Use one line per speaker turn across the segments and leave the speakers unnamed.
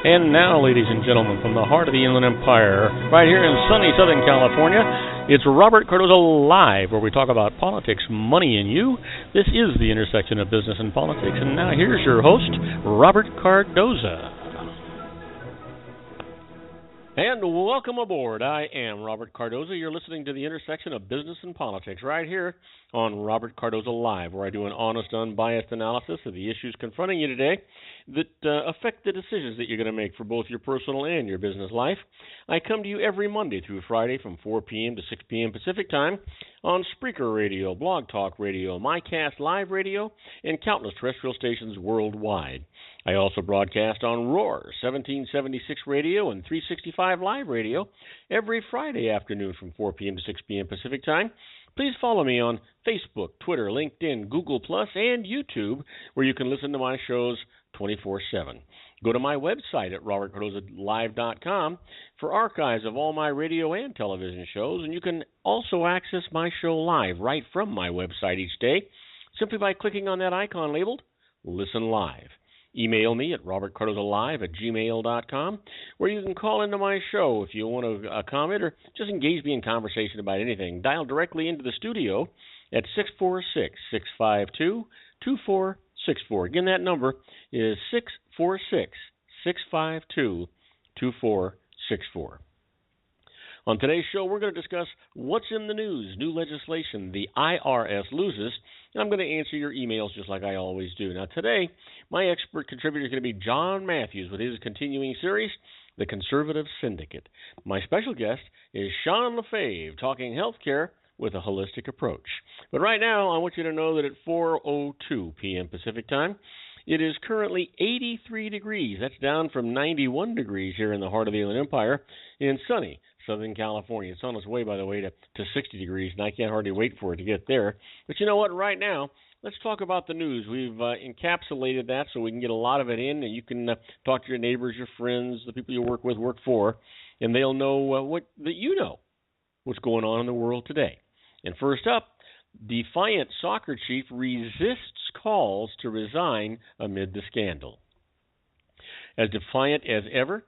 And now, ladies and gentlemen, from the heart of the Inland Empire, right here in sunny Southern California, it's Robert Cardoza Live, where we talk about politics, money, and you. This is the intersection of business and politics. And now here's your host, Robert Cardoza. And welcome aboard. I am Robert Cardoza. You're listening to the intersection of business and politics right here on Robert Cardoza Live, where I do an honest, unbiased analysis of the issues confronting you today that affect the decisions that you're going to make for both your personal and your business life. I come to you every Monday through Friday from 4 p.m. to 6 p.m. Pacific Time on Spreaker Radio, Blog Talk Radio, MyCast Live Radio, and countless terrestrial stations worldwide. I also broadcast on Roar, 1776 Radio, and 365 Live Radio every Friday afternoon from 4 p.m. to 6 p.m. Pacific Time. Please follow me on Facebook, Twitter, LinkedIn, Google+, and YouTube, where you can listen to my shows 24/7. Go to my website at robertcardozalive.com for archives of all my radio and television shows, and you can also access my show live right from my website each day simply by clicking on that icon labeled Listen Live. Email me at robertcardozalive@gmail.com, where you can call into my show if you want to comment or just engage me in conversation about anything. Dial directly into the studio at 646-652-2464. Again, that number is 646-652-2464. On today's show, we're going to discuss what's in the news, new legislation, the IRS loses, and I'm going to answer your emails just like I always do. Now, today, my expert contributor is going to be John Matthews with his continuing series, The Conservative Syndicate. My special guest is Sean LaFave, talking healthcare with a holistic approach. But right now, I want you to know that at 4:02 p.m. Pacific Time, it is currently 83 degrees. That's down from 91 degrees here in the heart of the Inland Empire in sunny Southern California. It's on its way, by the way, to 60 degrees, and I can't hardly wait for it to get there. But you know what? Right now, let's talk about the news. We've encapsulated that so we can get a lot of it in, and you can talk to your neighbors, your friends, the people you work with, work for, and they'll know that you know what's going on in the world today. And first up, Defiant soccer chief resists calls to resign amid the scandal. As defiant as ever,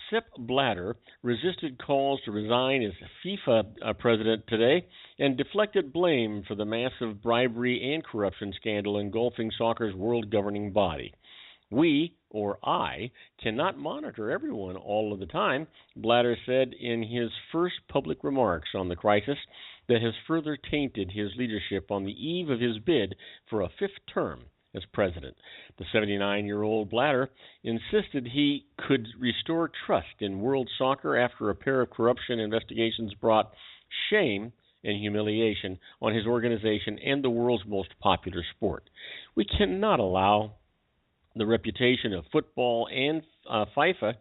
Sepp Blatter resisted calls to resign as FIFA president today and deflected blame for the massive bribery and corruption scandal engulfing soccer's world governing body. We, or I, cannot monitor everyone all of the time, Blatter said in his first public remarks on the crisis that has further tainted his leadership on the eve of his bid for a fifth term as president. The 79-year-old Blatter insisted he could restore trust in world soccer after a pair of corruption investigations brought shame and humiliation on his organization and the world's most popular sport. We cannot allow the reputation of football and FIFA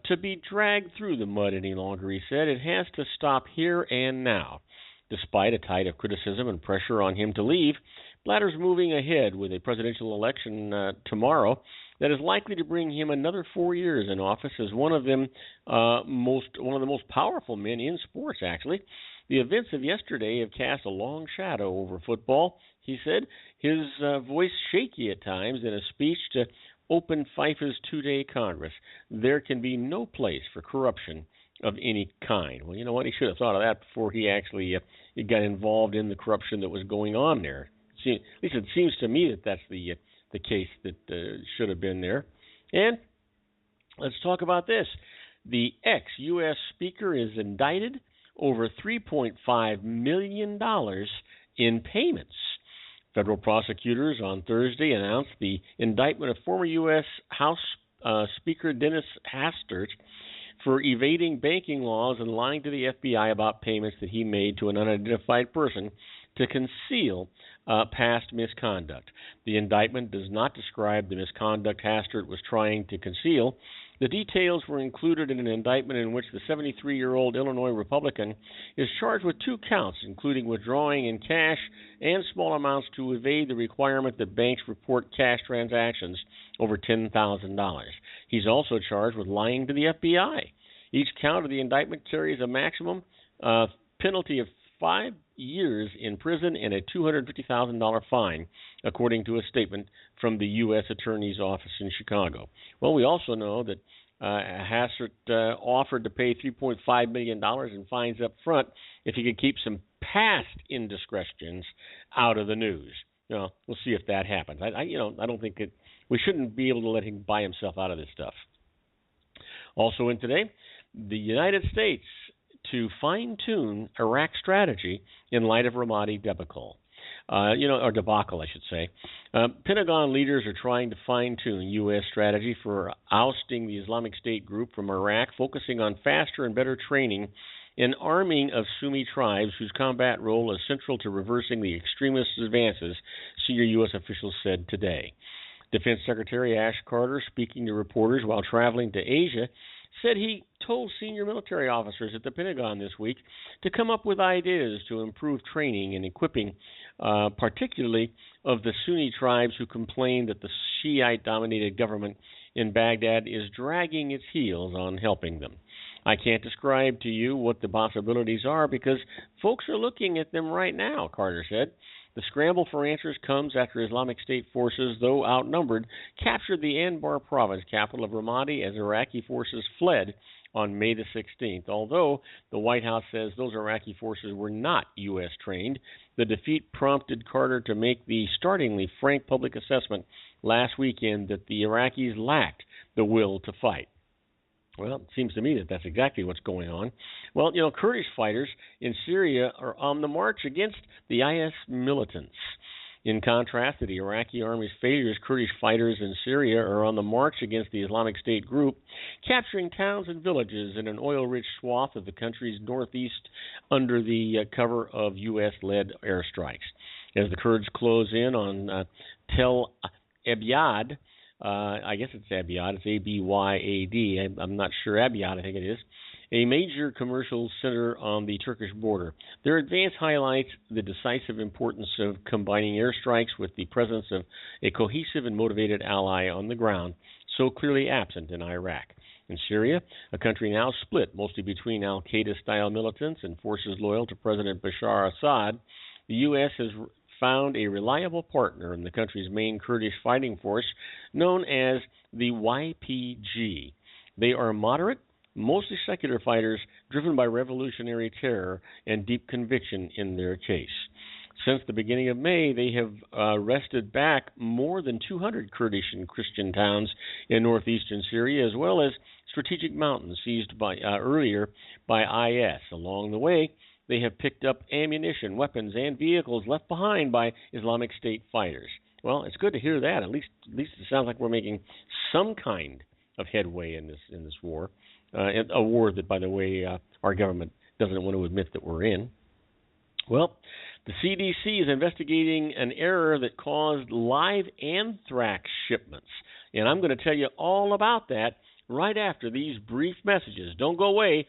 to be dragged through the mud any longer, he said. It has to stop here and now. Despite a tide of criticism and pressure on him to leave, Blatter's moving ahead with a presidential election tomorrow that is likely to bring him another 4 years in office as one of the most powerful men in sports, actually. The events of yesterday have cast a long shadow over football, he said, his voice shaky at times in a speech to open FIFA's two-day Congress. There can be no place for corruption of any kind. Well, you know what? He should have thought of that before he actually got involved in the corruption that was going on there. At least it seems to me that that's the case that should have been there. And let's talk about this. The ex-U.S. Speaker is indicted over $3.5 million in payments. Federal prosecutors on Thursday announced the indictment of former U.S. House Speaker Dennis Hastert for evading banking laws and lying to the FBI about payments that he made to an unidentified person to conceal past misconduct. The indictment does not describe the misconduct Hastert was trying to conceal. The details were included in an indictment in which the 73-year-old Illinois Republican is charged with 2 counts, including withdrawing in cash and small amounts to evade the requirement that banks report cash transactions over $10,000. He's also charged with lying to the FBI. Each count of the indictment carries a maximum penalty of 5 years in prison and a $250,000 fine, according to a statement from the U.S. Attorney's Office in Chicago. Well, we also know that Hassert offered to pay $3.5 million in fines up front if he could keep some past indiscretions out of the news. We'll see if that happens. I don't think we shouldn't be able to let him buy himself out of this stuff. Also in today, the United States to fine-tune Iraq strategy in light of Ramadi debacle. Or debacle, I should say. Pentagon leaders are trying to fine-tune U.S. strategy for ousting the Islamic State group from Iraq, focusing on faster and better training and arming of Sunni tribes whose combat role is central to reversing the extremist advances, senior U.S. officials said today. Defense Secretary Ash Carter, speaking to reporters while traveling to Asia, said he told senior military officers at the Pentagon this week to come up with ideas to improve training and equipping, particularly of the Sunni tribes who complain that the Shiite-dominated government in Baghdad is dragging its heels on helping them. I can't describe to you what the possibilities are because folks are looking at them right now, Carter said. The scramble for answers comes after Islamic State forces, though outnumbered, captured the Anbar province, capital of Ramadi, as Iraqi forces fled on May the 16th. Although the White House says those Iraqi forces were not U.S. trained, the defeat prompted Carter to make the startlingly frank public assessment last weekend that the Iraqis lacked the will to fight. Well, it seems to me that that's exactly what's going on. Well, Kurdish fighters in Syria are on the march against the IS militants. In contrast to the Iraqi army's failures, Kurdish fighters in Syria are on the march against the Islamic State group, capturing towns and villages in an oil-rich swath of the country's northeast under the cover of U.S.-led airstrikes. As the Kurds close in on Tel Abyad, I guess it's Abyad. It's A-B-Y-A-D. I'm not sure. Abyad, I think it is. A major commercial center on the Turkish border. Their advance highlights the decisive importance of combining airstrikes with the presence of a cohesive and motivated ally on the ground, so clearly absent in Iraq. In Syria, a country now split mostly between al-Qaeda-style militants and forces loyal to President Bashar Assad, the U.S. has found a reliable partner in the country's main Kurdish fighting force, known as the YPG. They are moderate, mostly secular fighters driven by revolutionary terror and deep conviction in their case. Since the beginning of May, they have wrested back more than 200 Kurdish and Christian towns in northeastern Syria, as well as strategic mountains seized earlier by IS. Along the way, they have picked up ammunition, weapons, and vehicles left behind by Islamic State fighters. Well, it's good to hear that. At least it sounds like we're making some kind of headway in this war. A war that, by the way, our government doesn't want to admit that we're in. Well, the CDC is investigating an error that caused live anthrax shipments. And I'm going to tell you all about that right after these brief messages. Don't go away.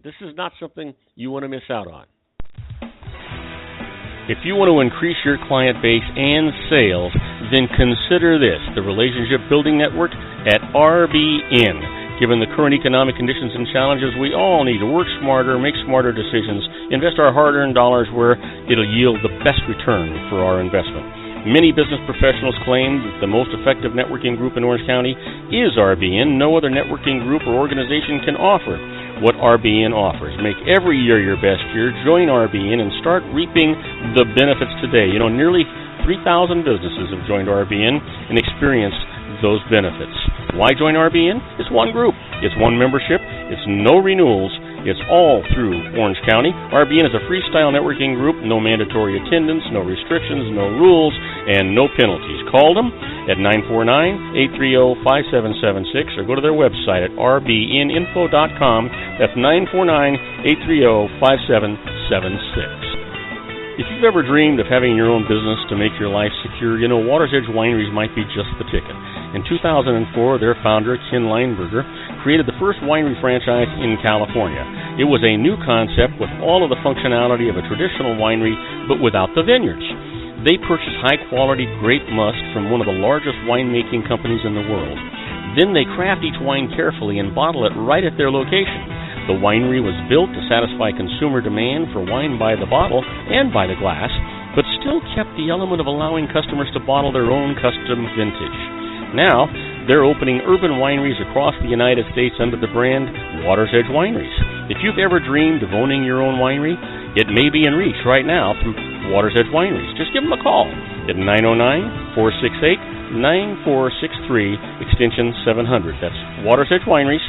This is not something you want to miss out on. If you want to increase your client base and sales, then consider this, the Relationship Building Network at RBN. Given the current economic conditions and challenges, we all need to work smarter, make smarter decisions, invest our hard-earned dollars where it'll yield the best return for our investment. Many business professionals claim that the most effective networking group in Orange County is RBN. No other networking group or organization can offer what RBN offers. Make every year your best year. Join RBN and start reaping the benefits today. Nearly 3,000 businesses have joined RBN and experienced those benefits. Why join RBN? It's one group. It's one membership. It's no renewals. It's all through Orange County. RBN is a freestyle networking group. No mandatory attendance, no restrictions, no rules, and no penalties. Call them at 949-830-5776 or go to their website at rbninfo.com. That's 949-830-5776. If you've ever dreamed of having your own business to make your life secure, Water's Edge Wineries might be just the ticket. In 2004, their founder, Ken Lineberger, created the first winery franchise in California. It was a new concept with all of the functionality of a traditional winery, but without the vineyards. They purchased high-quality grape must from one of the largest winemaking companies in the world. Then they craft each wine carefully and bottle it right at their location. The winery was built to satisfy consumer demand for wine by the bottle and by the glass, but still kept the element of allowing customers to bottle their own custom vintage. Now, They're opening urban wineries across the United States under the brand Water's Edge Wineries. If you've ever dreamed of owning your own winery, it may be in reach right now from Water's Edge Wineries. Just give them a call at 909-468-9463, extension 700. That's Water's Edge Wineries,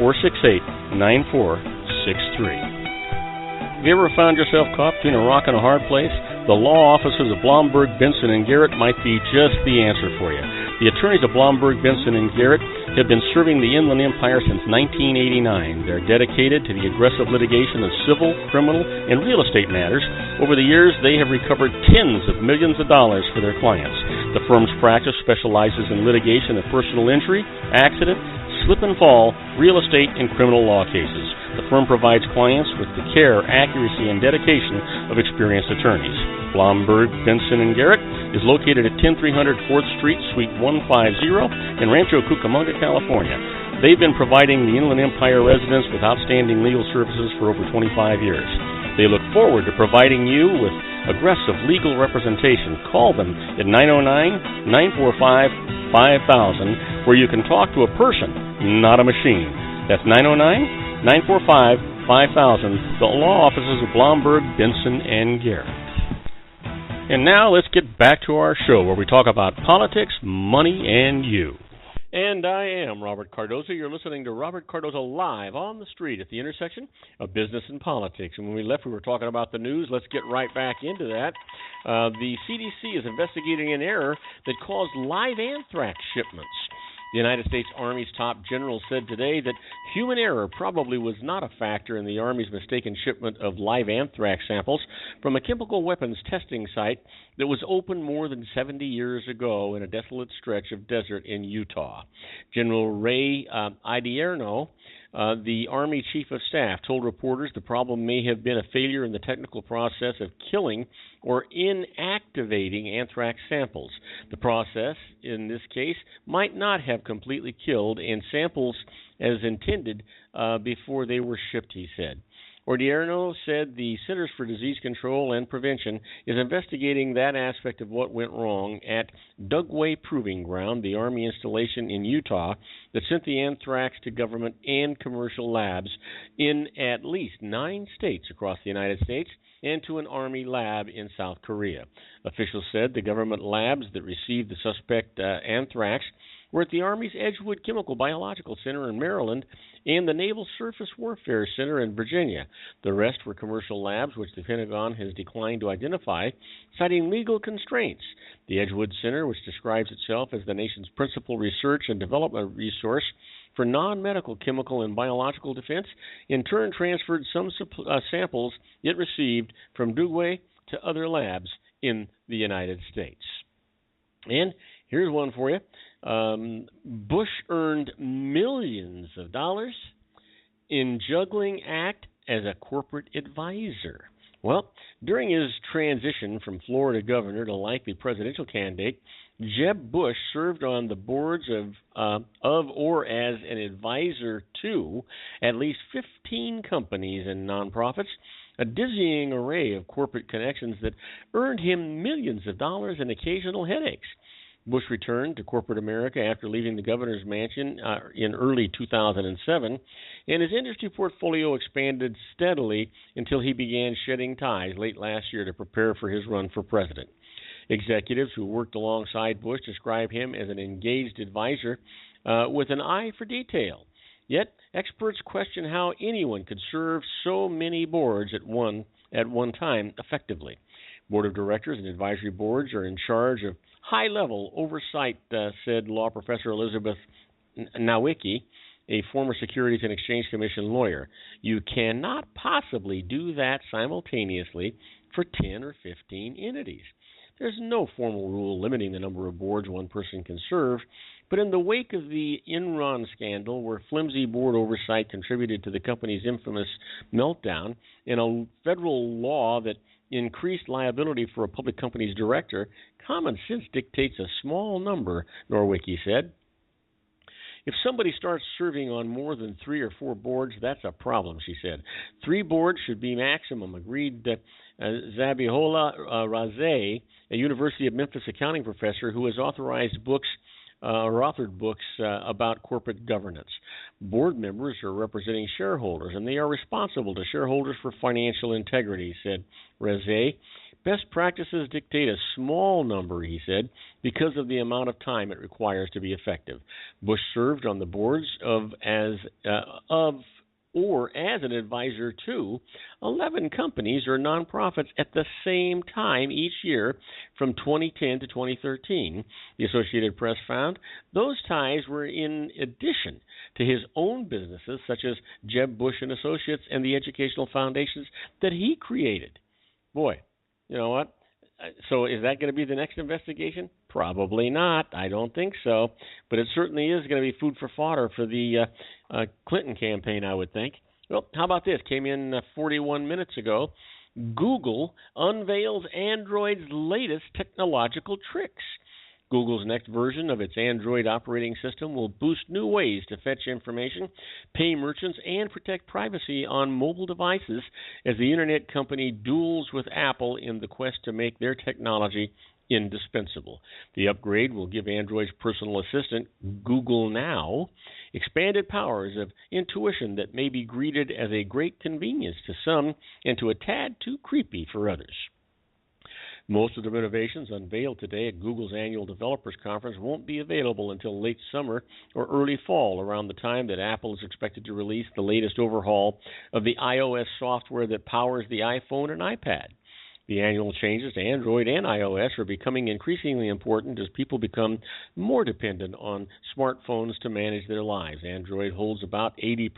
909-468-9463. Have you ever found yourself caught between a rock and a hard place? The law offices of Blomberg, Benson, and Garrett might be just the answer for you. The attorneys of Blomberg, Benson, and Garrett have been serving the Inland Empire since 1989. They're dedicated to the aggressive litigation of civil, criminal, and real estate matters. Over the years, they have recovered tens of millions of dollars for their clients. The firm's practice specializes in litigation of personal injury, accident, slip and fall, real estate, and criminal law cases. The firm provides clients with the care, accuracy, and dedication of experienced attorneys. Blomberg, Benson, and Garrett is located at 10300 4th Street, Suite 150 in Rancho Cucamonga, California. They've been providing the Inland Empire residents with outstanding legal services for over 25 years. They look forward to providing you with aggressive legal representation. Call them at 909-945-5000, where you can talk to a person, not a machine. That's 909-945-5000, the law offices of Blomberg, Benson, and Garrett. And now let's get back to our show where we talk about politics, money, and you. And I am Robert Cardoza. You're listening to Robert Cardoza live on the street at the intersection of business and politics. And when we left, we were talking about the news. Let's get right back into that. The CDC is investigating an error that caused live anthrax shipments. The United States Army's top general said today that human error probably was not a factor in the Army's mistaken shipment of live anthrax samples from a chemical weapons testing site that was opened more than 70 years ago in a desolate stretch of desert in Utah. General Ray Idierno, the Army Chief of Staff, told reporters the problem may have been a failure in the technical process of killing or inactivating anthrax samples. The process, in this case, might not have completely killed and samples as intended before they were shipped, he said. Odierno said the Centers for Disease Control and Prevention is investigating that aspect of what went wrong at Dugway Proving Ground, the Army installation in Utah that sent the anthrax to government and commercial labs in at least 9 states across the United States and to an Army lab in South Korea. Officials said the government labs that received the suspect anthrax were at the Army's Edgewood Chemical Biological Center in Maryland and the Naval Surface Warfare Center in Virginia. The rest were commercial labs, which the Pentagon has declined to identify, citing legal constraints. The Edgewood Center, which describes itself as the nation's principal research and development resource for non-medical chemical and biological defense, in turn transferred some samples it received from Dugway to other labs in the United States. And here's one for you. Bush earned millions of dollars in juggling act as a corporate advisor. Well, during his transition from Florida governor to likely presidential candidate, Jeb Bush served on the boards of or as an advisor to at least 15 companies and nonprofits, a dizzying array of corporate connections that earned him millions of dollars and occasional headaches. Bush returned to corporate America after leaving the governor's mansion in early 2007, and his industry portfolio expanded steadily until he began shedding ties late last year to prepare for his run for president. Executives who worked alongside Bush describe him as an engaged advisor with an eye for detail. Yet, experts question how anyone could serve so many boards at one time effectively. Board of directors and advisory boards are in charge of high-level oversight, said law professor Elizabeth Nowicki, a former Securities and Exchange Commission lawyer. You cannot possibly do that simultaneously for 10 or 15 entities. There's no formal rule limiting the number of boards one person can serve, but in the wake of the Enron scandal, where flimsy board oversight contributed to the company's infamous meltdown, and a federal law that increased liability for a public company's director, common sense dictates a small number, Norwicki said. If somebody starts serving on more than 3 or 4 boards, that's a problem, she said. 3 boards should be maximum, agreed Zabihullah Razeh, a University of Memphis accounting professor who has authorized books or authored books about corporate governance. Board members are representing shareholders, and they are responsible to shareholders for financial integrity, said Reze. Best practices dictate a small number, he said, because of the amount of time it requires to be effective. Bush served on the boards as an advisor to 11 companies or nonprofits at the same time each year from 2010 to 2013. The Associated Press found those ties were in addition to his own businesses, such as Jeb Bush and Associates and the educational foundations that he created. Boy, you know what? So is that going to be the next investigation? Probably not. I don't think so. But it certainly is going to be food for fodder for the Clinton campaign, I would think. Well, how about this? Came in 41 minutes ago. Google unveils Android's latest technological tricks. Google's next version of its Android operating system will boost new ways to fetch information, pay merchants, and protect privacy on mobile devices as the internet company duels with Apple in the quest to make their technology indispensable. The upgrade will give Android's personal assistant, Google Now, expanded powers of intuition that may be greeted as a great convenience to some and to a tad too creepy for others. Most of the innovations unveiled today at Google's annual developers conference won't be available until late summer or early fall, around the time that Apple is expected to release the latest overhaul of the iOS software that powers the iPhone and iPad. The annual changes to Android and iOS are becoming increasingly important as people become more dependent on smartphones to manage their lives. Android holds about 80%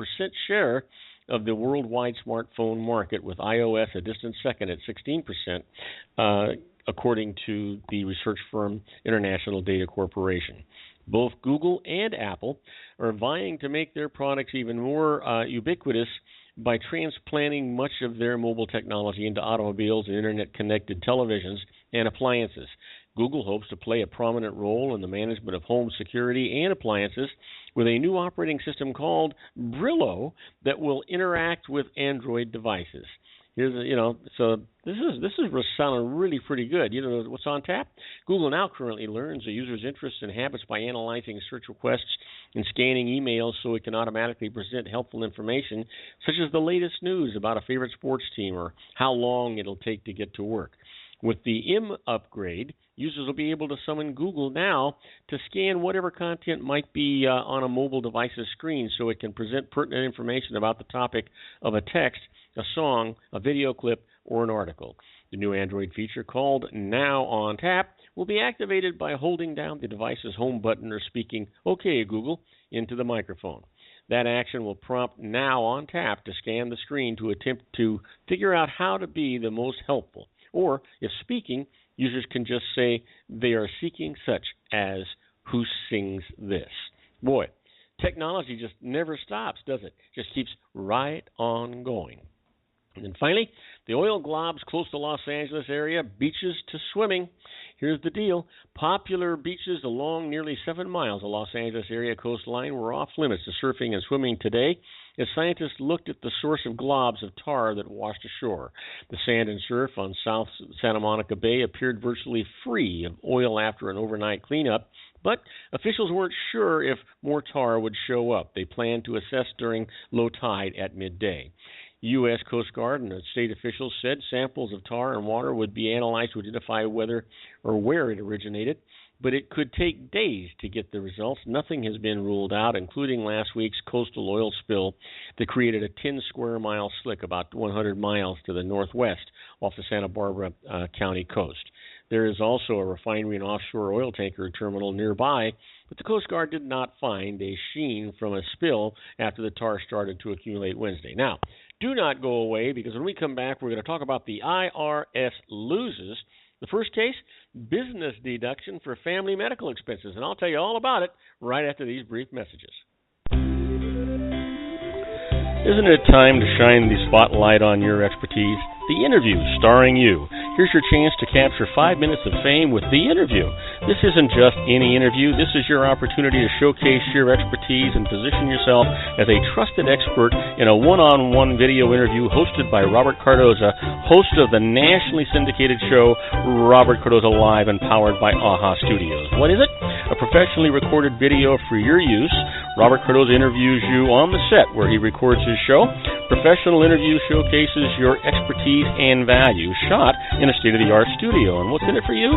share of the worldwide smartphone market, with iOS a distant second at 16%, according to the research firm International Data Corporation. Both Google and Apple are vying to make their products even more ubiquitous by transplanting much of their mobile technology into automobiles and internet-connected televisions and appliances. Google hopes to play a prominent role in the management of home security and appliances with a new operating system called Brillo that will interact with Android devices. So this is sounding really pretty good. You know what's on tap? Google Now currently learns a user's interests and habits by analyzing search requests and scanning emails so it can automatically present helpful information, such as the latest news about a favorite sports team or how long it'll take to get to work. With the M upgrade, users will be able to summon Google Now to scan whatever content might be on a mobile device's screen so it can present pertinent information about the topic of a text, a song, a video clip, or an article. The new Android feature called Now on Tap will be activated by holding down the device's home button or speaking, "Okay, Google," into the microphone. That action will prompt Now on Tap to scan the screen to attempt to figure out how to be the most helpful. Or, if speaking, users can just say they are seeking such as, "Who sings this?" Boy, technology just never stops, does it? Just keeps right on going. And then finally, the oil globs close to Los Angeles area, beaches to swimming. Here's the deal. Popular beaches along nearly 7 miles of Los Angeles area coastline were off limits to surfing and swimming today as scientists looked at the source of globs of tar that washed ashore. The sand and surf on South Santa Monica Bay appeared virtually free of oil after an overnight cleanup, but officials weren't sure if more tar would show up. They planned to assess during low tide at midday. U.S. Coast Guard and state officials said samples of tar and water would be analyzed to identify whether or where it originated, but it could take days to get the results. Nothing has been ruled out, including last week's coastal oil spill that created a 10-square-mile slick about 100 miles to the northwest off the Santa Barbara County coast. There is also a refinery and offshore oil tanker terminal nearby, but the Coast Guard did not find a sheen from a spill after the tar started to accumulate Wednesday. Now, do not go away, because when we come back, we're going to talk about the IRS loses. The first case, business deduction for family medical expenses, and I'll tell you all about it right after these brief messages. Isn't it time to shine the spotlight on your expertise? The Interview, starring you. Here's your chance to capture 5 minutes of fame with The Interview. This isn't just any interview. This is your opportunity to showcase your expertise and position yourself as a trusted expert in a one-on-one video interview hosted by Robert Cardoza, host of the nationally syndicated show Robert Cardoza Live and powered by AHA Studios. What is it? A professionally recorded video for your use. Robert Cardoza interviews you on the set where he records his show. Professional interview showcases your expertise and value, shot in a state-of-the-art studio. And what's in it for you?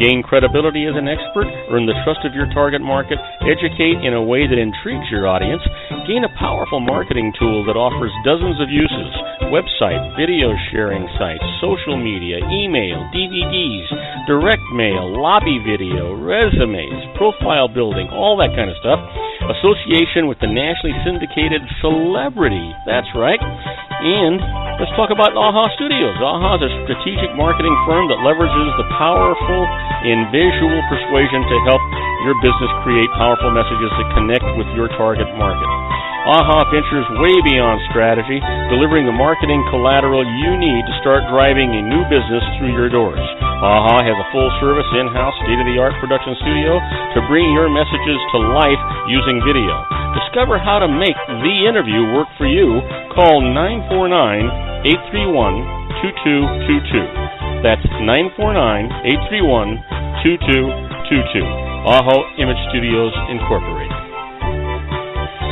Gain credibility as an expert, earn the trust of your target market, educate in a way that intrigues your audience, gain a powerful marketing tool that offers dozens of uses: website, video sharing sites, social media, email, DVDs, direct mail, lobby video, resumes, profile building, all that kind of stuff. Association with the nationally syndicated celebrity. That's right. And let's talk about AHA Studios. AHA is a strategic marketing firm that leverages the powerful in visual persuasion to help your business create powerful messages that connect with your target market. AHA ventures way beyond strategy, delivering the marketing collateral you need to start driving a new business through your doors. AHA has a full-service, in-house, state-of-the-art production studio to bring your messages to life using video. Discover how to make The Interview work for you. Call 949-831-2222. That's 949-831-2222. AHA Image Studios, Incorporated.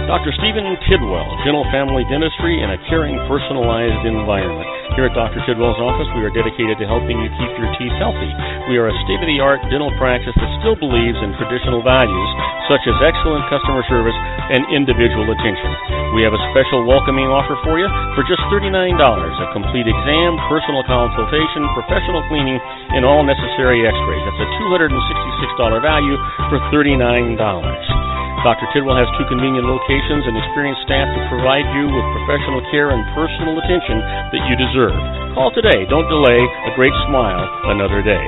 Dr. Stephen Tidwell, Gentle Family Dentistry in a caring, personalized environment. Here at Dr. Tidwell's office, we are dedicated to helping you keep your teeth healthy. We are a state-of-the-art dental practice that still believes in traditional values, such as excellent customer service and individual attention. We have a special welcoming offer for you for just $39, a complete exam, personal consultation, professional cleaning, and all necessary x-rays. That's a $266 value for $39. Dr. Tidwell has 2 convenient locations and experienced staff to provide you with professional care and personal attention that you deserve. Call today. Don't delay. A great smile another day.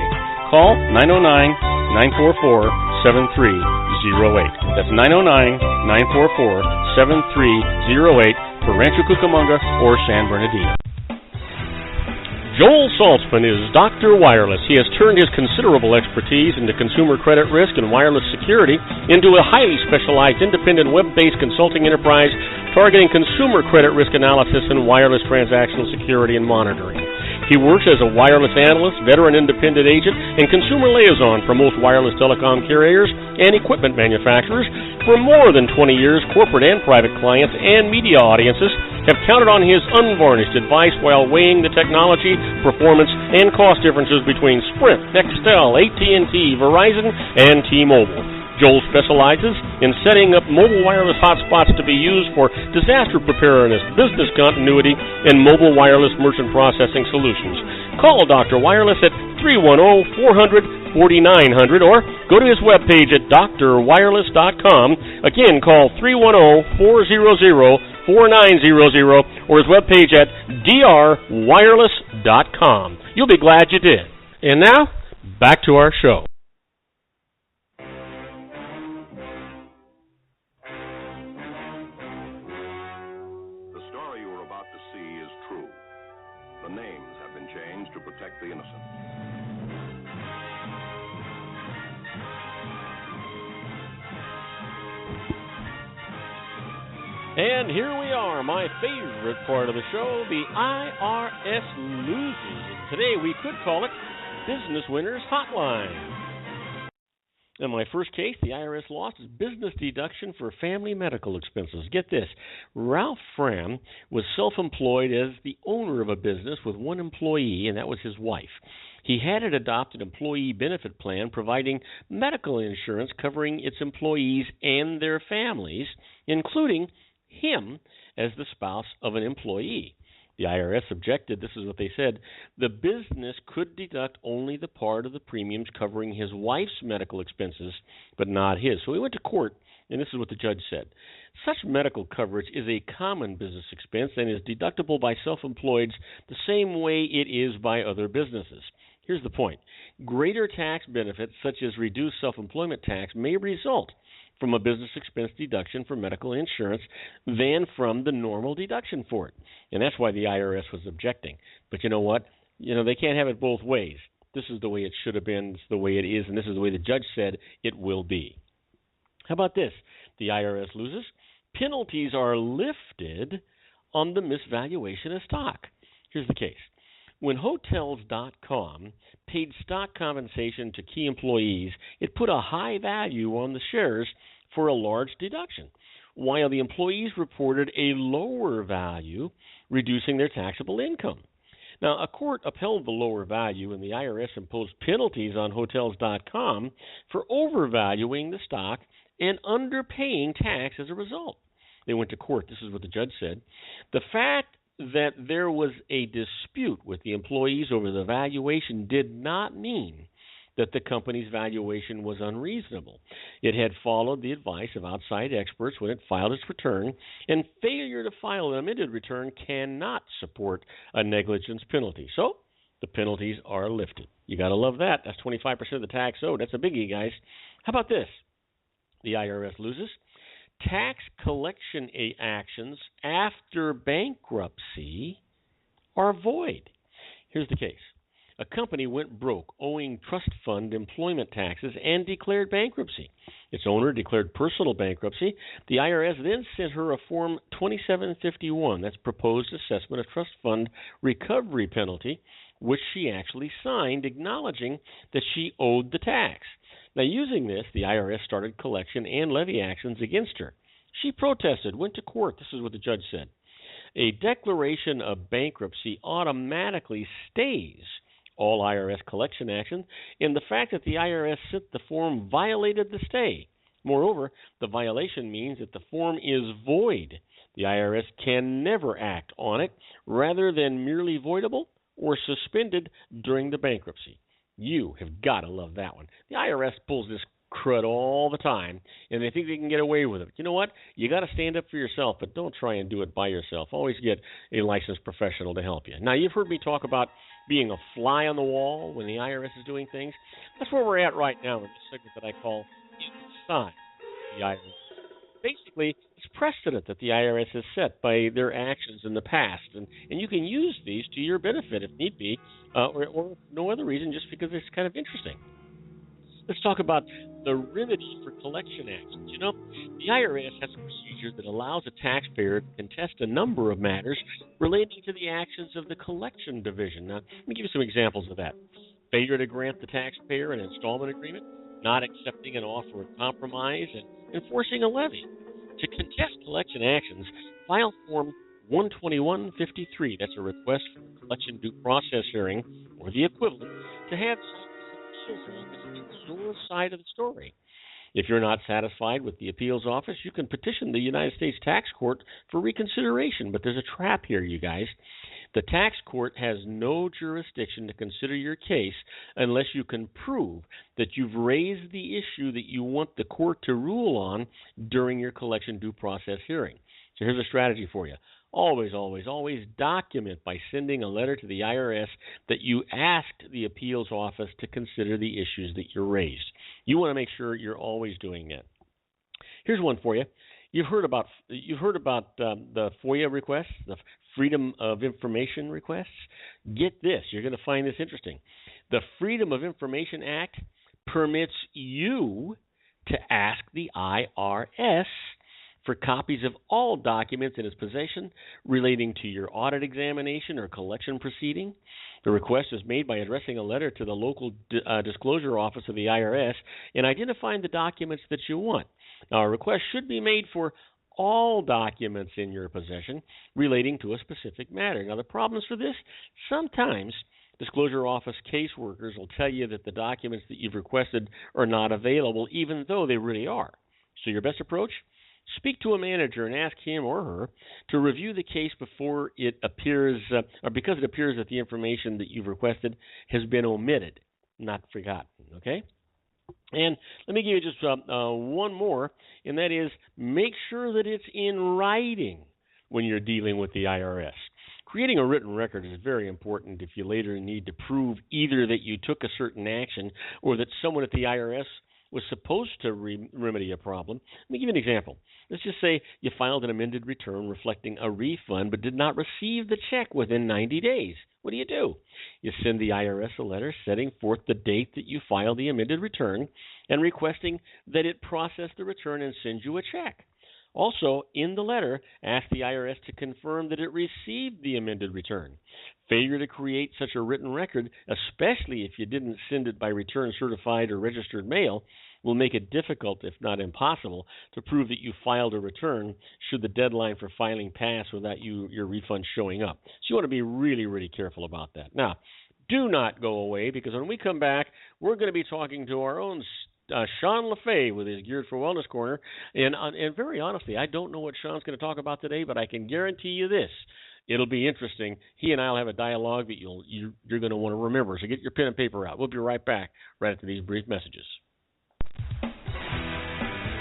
Call 909-944-7308. That's 909-944-7308 for Rancho Cucamonga or San Bernardino. Joel Saltzman is Dr. Wireless. He has turned his considerable expertise into consumer credit risk and wireless security into a highly specialized independent web-based consulting enterprise targeting consumer credit risk analysis and wireless transactional security and monitoring. He works as a wireless analyst, veteran independent agent, and consumer liaison for most wireless telecom carriers and equipment manufacturers. For more than 20 years, corporate and private clients and media audiences have counted on his unvarnished advice while weighing the technology, performance, and cost differences between Sprint, Nextel, AT&T, Verizon, and T-Mobile. Joel specializes in setting up mobile wireless hotspots to be used for disaster preparedness, business continuity, and mobile wireless merchant processing solutions. Call Dr. Wireless at 310-400-4900 or go to his webpage at drwireless.com. Again, call 310-400-4900 or his webpage at drwireless.com. You'll be glad you did. And now, back to our show.
The story you are about to see is true. The names have been changed to protect the innocent.
And here we are, my favorite part of the show, the IRS Loses. Today we could call it Business Winners Hotline. In my first case, the IRS lost his business deduction for family medical expenses. Get this, Ralph Fram was self-employed as the owner of a business with one employee, and that was his wife. He had an adopted employee benefit plan providing medical insurance covering its employees and their families, including him as the spouse of an employee. The IRS objected. This is what they said. The business could deduct only the part of the premiums covering his wife's medical expenses, but not his. So he went to court, and this is what the judge said. Such medical coverage is a common business expense and is deductible by self-employeds the same way it is by other businesses. Here's the point. Greater tax benefits, such as reduced self-employment tax, may result from a business expense deduction for medical insurance than from the normal deduction for it. And that's why the IRS was objecting. But you know what? They can't have it both ways. This is the way it should have been, this is the way it is, and this is the way the judge said it will be. How about this? The IRS loses. Penalties are lifted on the misvaluation of stock. Here's the case. When Hotels.com paid stock compensation to key employees, it put a high value on the shares for a large deduction, while the employees reported a lower value, reducing their taxable income. Now, a court upheld the lower value, and the IRS imposed penalties on Hotels.com for overvaluing the stock and underpaying tax as a result. They went to court. This is what the judge said. The fact that there was a dispute with the employees over the valuation did not mean that the company's valuation was unreasonable. It had followed the advice of outside experts when it filed its return, and failure to file an amended return cannot support a negligence penalty. So the penalties are lifted. You got to love that. That's 25% of the tax owed. That's a biggie, guys. How about this? The IRS loses. Tax collection actions after bankruptcy are void. Here's the case. A company went broke owing trust fund employment taxes and declared bankruptcy. Its owner declared personal bankruptcy. The IRS then sent her a Form 2751, that's proposed assessment of trust fund recovery penalty, which she actually signed, acknowledging that she owed the tax. Now, using this, the IRS started collection and levy actions against her. She protested, went to court. This is what the judge said. A declaration of bankruptcy automatically stays all IRS collection action, and the fact that the IRS sent the form violated the stay. Moreover, the violation means that the form is void. The IRS can never act on it, rather than merely voidable or suspended during the bankruptcy. You have got to love that one. The IRS pulls this crud all the time, and they think they can get away with it. You know what? You got to stand up for yourself, but don't try and do it by yourself. Always get a licensed professional to help you. Now, you've heard me talk about being a fly on the wall when the IRS is doing things. That's where we're at right now in this segment that I call Inside the IRS. Basically, it's precedent that the IRS has set by their actions in the past, and you can use these to your benefit if need be, or no other reason, just because it's kind of interesting. Let's talk about the remedy for collection actions. You know, the IRS has a procedure that allows a taxpayer to contest a number of matters relating to the actions of the collection division. Now, let me give you some examples of that. Failure to grant the taxpayer an installment agreement, not accepting an offer of compromise, and enforcing a levy. To contest collection actions, file Form 12153. That's a request for a collection due process hearing, or the equivalent, to have your side of the story. If you're not satisfied with the appeals office, you can petition the United States Tax Court for reconsideration. But there's a trap here, you guys. The tax court has no jurisdiction to consider your case unless you can prove that you've raised the issue that you want the court to rule on during your collection due process hearing. So here's a strategy for you. Always, always, always document by sending a letter to the IRS that you asked the appeals office to consider the issues that you raised. You want to make sure you're always doing that. Here's one for you. You've heard about the FOIA requests, the Freedom of Information requests. Get this. You're going to find this interesting. The Freedom of Information Act permits you to ask the IRS for copies of all documents in its possession relating to your audit examination or collection proceeding. The request is made by addressing a letter to the local disclosure office of the IRS and identifying the documents that you want. Now, a request should be made for all documents in your possession relating to a specific matter. Now, the problems for this, sometimes disclosure office caseworkers will tell you that the documents that you've requested are not available, even though they really are. So your best approach? Speak to a manager and ask him or her to review the case before it appears, or because it appears that the information that you've requested has been omitted, not forgotten. Okay? And let me give you just one more, and that is make sure that it's in writing when you're dealing with the IRS. Creating a written record is very important if you later need to prove either that you took a certain action or that someone at the IRS was supposed to remedy a problem. Let me give you an example. Let's just say you filed an amended return reflecting a refund but did not receive the check within 90 days. What do? You send the IRS a letter setting forth the date that you filed the amended return and requesting that it process the return and send you a check. Also, in the letter, ask the IRS to confirm that it received the amended return. Failure to create such a written record, especially if you didn't send it by return certified or registered mail, will make it difficult, if not impossible, to prove that you filed a return should the deadline for filing pass without your refund showing up. So you want to be really, really careful about that. Now, do not go away, because when we come back, we're going to be talking to our own Sean LaFay with his Geared for Wellness Corner. And very honestly, I don't know what Sean's going to talk about today, but I can guarantee you this. It'll be interesting. He and I will have a dialogue that you're going to want to remember. So get your pen and paper out. We'll be right back right after these brief messages.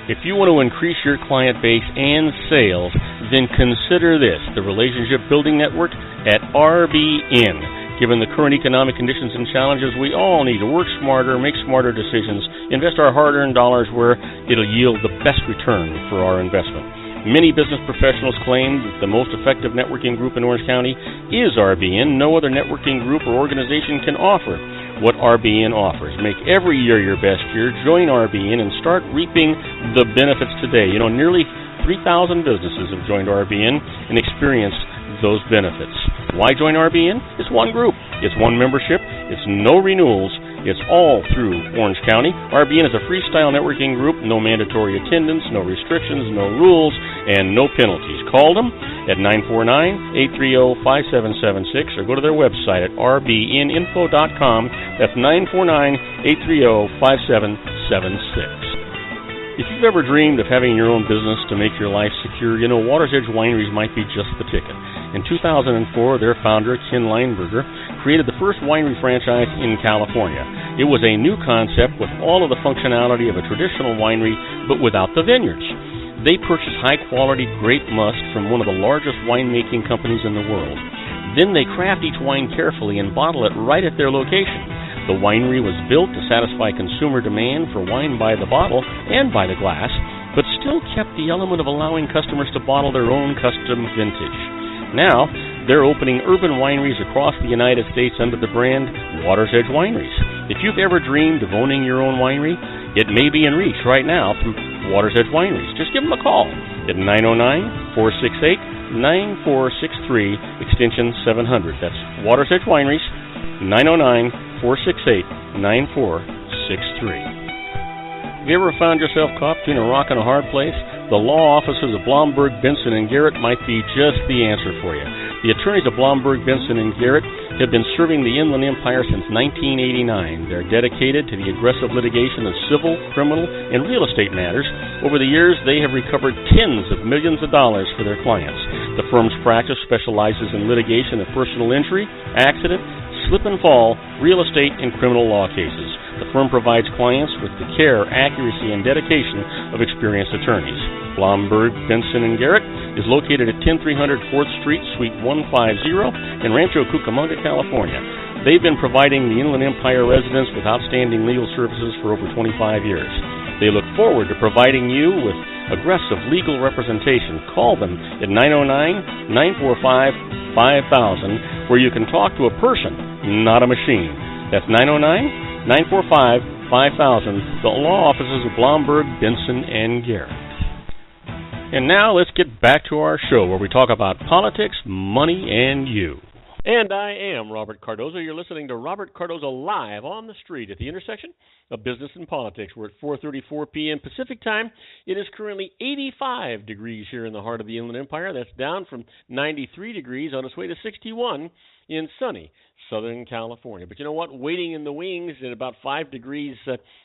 If you want to increase your client base and sales, then consider this, the Relationship Building Network at RBN. Given the current economic conditions and challenges, we all need to work smarter, make smarter decisions, invest our hard-earned dollars where it'll yield the best return for our investment. Many business professionals claim that the most effective networking group in Orange County is RBN. No other networking group or organization can offer what RBN offers. Make every year your best year. Join RBN and start reaping the benefits today. You know, nearly 3,000 businesses have joined RBN and experienced those benefits. Why join RBN? It's one group. It's one membership. It's no renewals. It's all through Orange County. RBN is a freestyle networking group. No mandatory attendance, no restrictions, no rules, and no penalties. Call them at 949-830-5776 or go to their website at rbninfo.com. That's 949-830-5776. If you've ever dreamed of having your own business to make your life secure, you know Water's Edge Wineries might be just the ticket. In 2004, their founder, Ken Leinberger, created the first winery franchise in California. It was a new concept with all of the functionality of a traditional winery, but without the vineyards. They purchased high-quality grape must from one of the largest winemaking companies in the world. Then they craft each wine carefully and bottle it right at their location. The winery was built to satisfy consumer demand for wine by the bottle and by the glass, but still kept the element of allowing customers to bottle their own custom vintage. Now, they're opening urban wineries across the United States under the brand Water's Edge Wineries. If you've ever dreamed of owning your own winery, it may be in reach right now through Water's Edge Wineries. Just give them a call at 909-468-9463, extension 700. That's Water's Edge Wineries, 909-468-9463. Have you ever found yourself caught between a rock and a hard place? The law offices of Blomberg, Benson, and Garrett might be just the answer for you. The attorneys of Blomberg, Benson, and Garrett have been serving the Inland Empire since 1989. They're dedicated to the aggressive litigation of civil, criminal, and real estate matters. Over the years, they have recovered tens of millions of dollars for their clients. The firm's practice specializes in litigation of personal injury, accident, slip and fall, real estate, and criminal law cases. The firm provides clients with the care, accuracy, and dedication of experienced attorneys. Blomberg, Benson, and Garrett is located at 10300 4th Street, Suite 150 in Rancho Cucamonga, California. They've been providing the Inland Empire residents with outstanding legal services for over 25 years. They look forward to providing you with aggressive legal representation. Call them at 909-945-5000, where you can talk to a person, not a machine. That's 909-945-5000, the law offices of Blomberg, Benson, and Garrett. And now let's get back to our show where we talk about politics, money, and you. And I am Robert Cardoza. You're listening to Robert Cardoza live on the street at the intersection of business and politics. We're at 4:34 p.m. Pacific time. It is currently 85 degrees here in the heart of the Inland Empire. That's down from 93 degrees on its way to 61 in sunny Southern California. But you know what? Waiting in the wings at about 5 degrees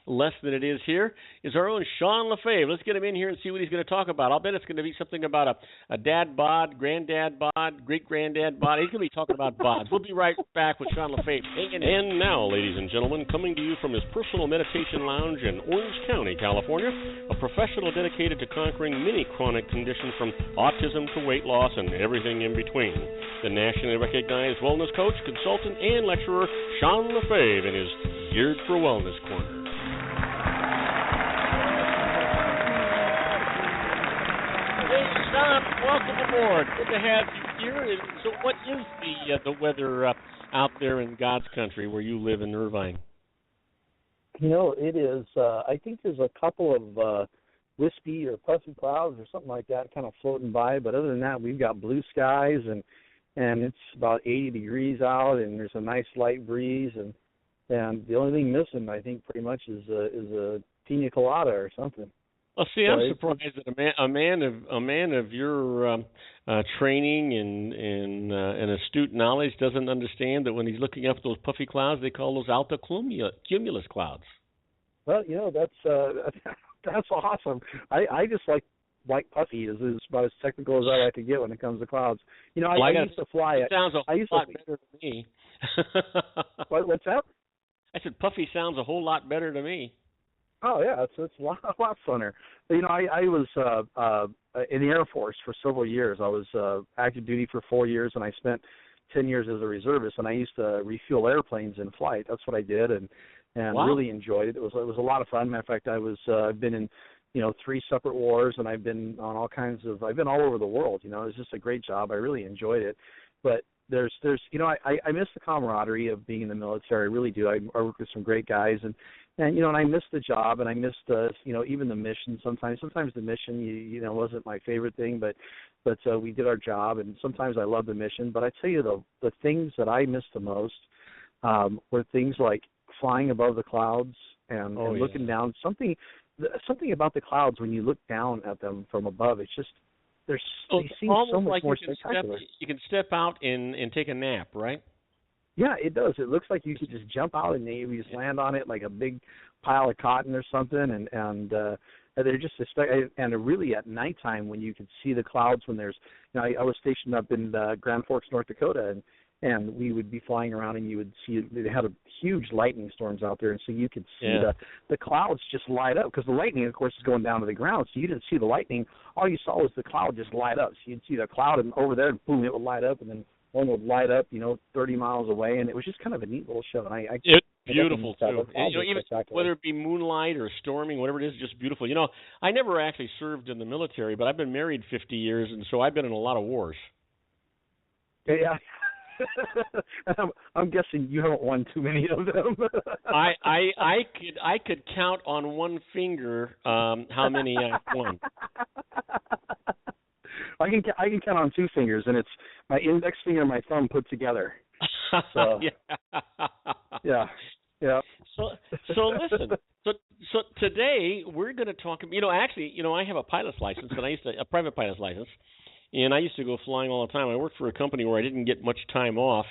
less than it is here is our own Sean LaFay. Let's get him in here and see what he's going to talk about. I'll bet it's going to be something about a dad bod, granddad bod, great-granddad bod. He's going to be talking about bods. We'll be right back with Sean LaFay. And now, ladies and gentlemen, coming to you from his personal meditation lounge in Orange County, California, a professional dedicated to conquering many chronic conditions from autism to weight loss and everything in between. The nationally recognized wellness coach, consultant, and lecturer Sean LaFave in his Geared for Wellness Corner. John, welcome aboard. Good to have you here. And so, what is the weather out there in God's country where you live in Irvine?
It is. I think there's a couple of wispy or puffy clouds or something like that kind of floating by. But other than that, we've got blue skies and it's about 80 degrees out, and there's a nice light breeze, and the only thing missing, I think, pretty much is a pina colada or something.
Well, see, I'm surprised that a man of your training and astute knowledge doesn't understand that when he's looking up at those puffy clouds, they call those altocumulus clouds.
Well, that's awesome. I just like puffy is about as technical as I like to get when it comes to clouds. I used to fly.
It sounds a whole lot better to me.
What's that?
I said puffy sounds a whole lot better to me.
Oh yeah, it's a lot funner. I was in the Air Force for several years. I was active duty for 4 years, and I spent 10 years as a reservist. And I used to refuel airplanes in flight. That's what I did, and
wow.
Really enjoyed it. It was a lot of fun. Matter of fact, I've been in 3 separate wars, and I've been on I've been all over the world. It was just a great job. I really enjoyed it, but there's I miss the camaraderie of being in the military. I really do. I work with some great guys, and I missed the job, and I missed even the mission sometimes. Sometimes the mission wasn't my favorite thing, but we did our job, and sometimes I loved the mission. But I tell you, the things that I missed the most were things like flying above the clouds and looking down. Something about the clouds when you look down at them from above. It's just they seem so much more spectacular.
You can step out and take a nap, right?
Yeah, it does. It looks like you could just jump out and you just land on it like a big pile of cotton or something, and they're just and really at nighttime when you could see the clouds when there's I was stationed up in Grand Forks, North Dakota, and we would be flying around, and you would see they had huge lightning storms out there, and so you could see the clouds just light up, because the lightning, of course, is going down to the ground, so you didn't see the lightning. All you saw was the cloud just light up. So you'd see the cloud, and over there, and boom, it would light up, and then one would light up, 30 miles away, and it was just kind of a neat little show. And
it's beautiful too. Even whether it be moonlight or storming, whatever it is, just beautiful. I never actually served in the military, but I've been married 50 years, and so I've been in a lot of wars.
Yeah. I'm guessing you haven't won too many of them.
I could count on one finger how many I've won.
I can count on 2 fingers, and it's my index finger and my thumb put together. So yeah.
So listen. So today we're going to talk. I have a pilot's license, and a private pilot's license. And I used to go flying all the time. I worked for a company where I didn't get much time off.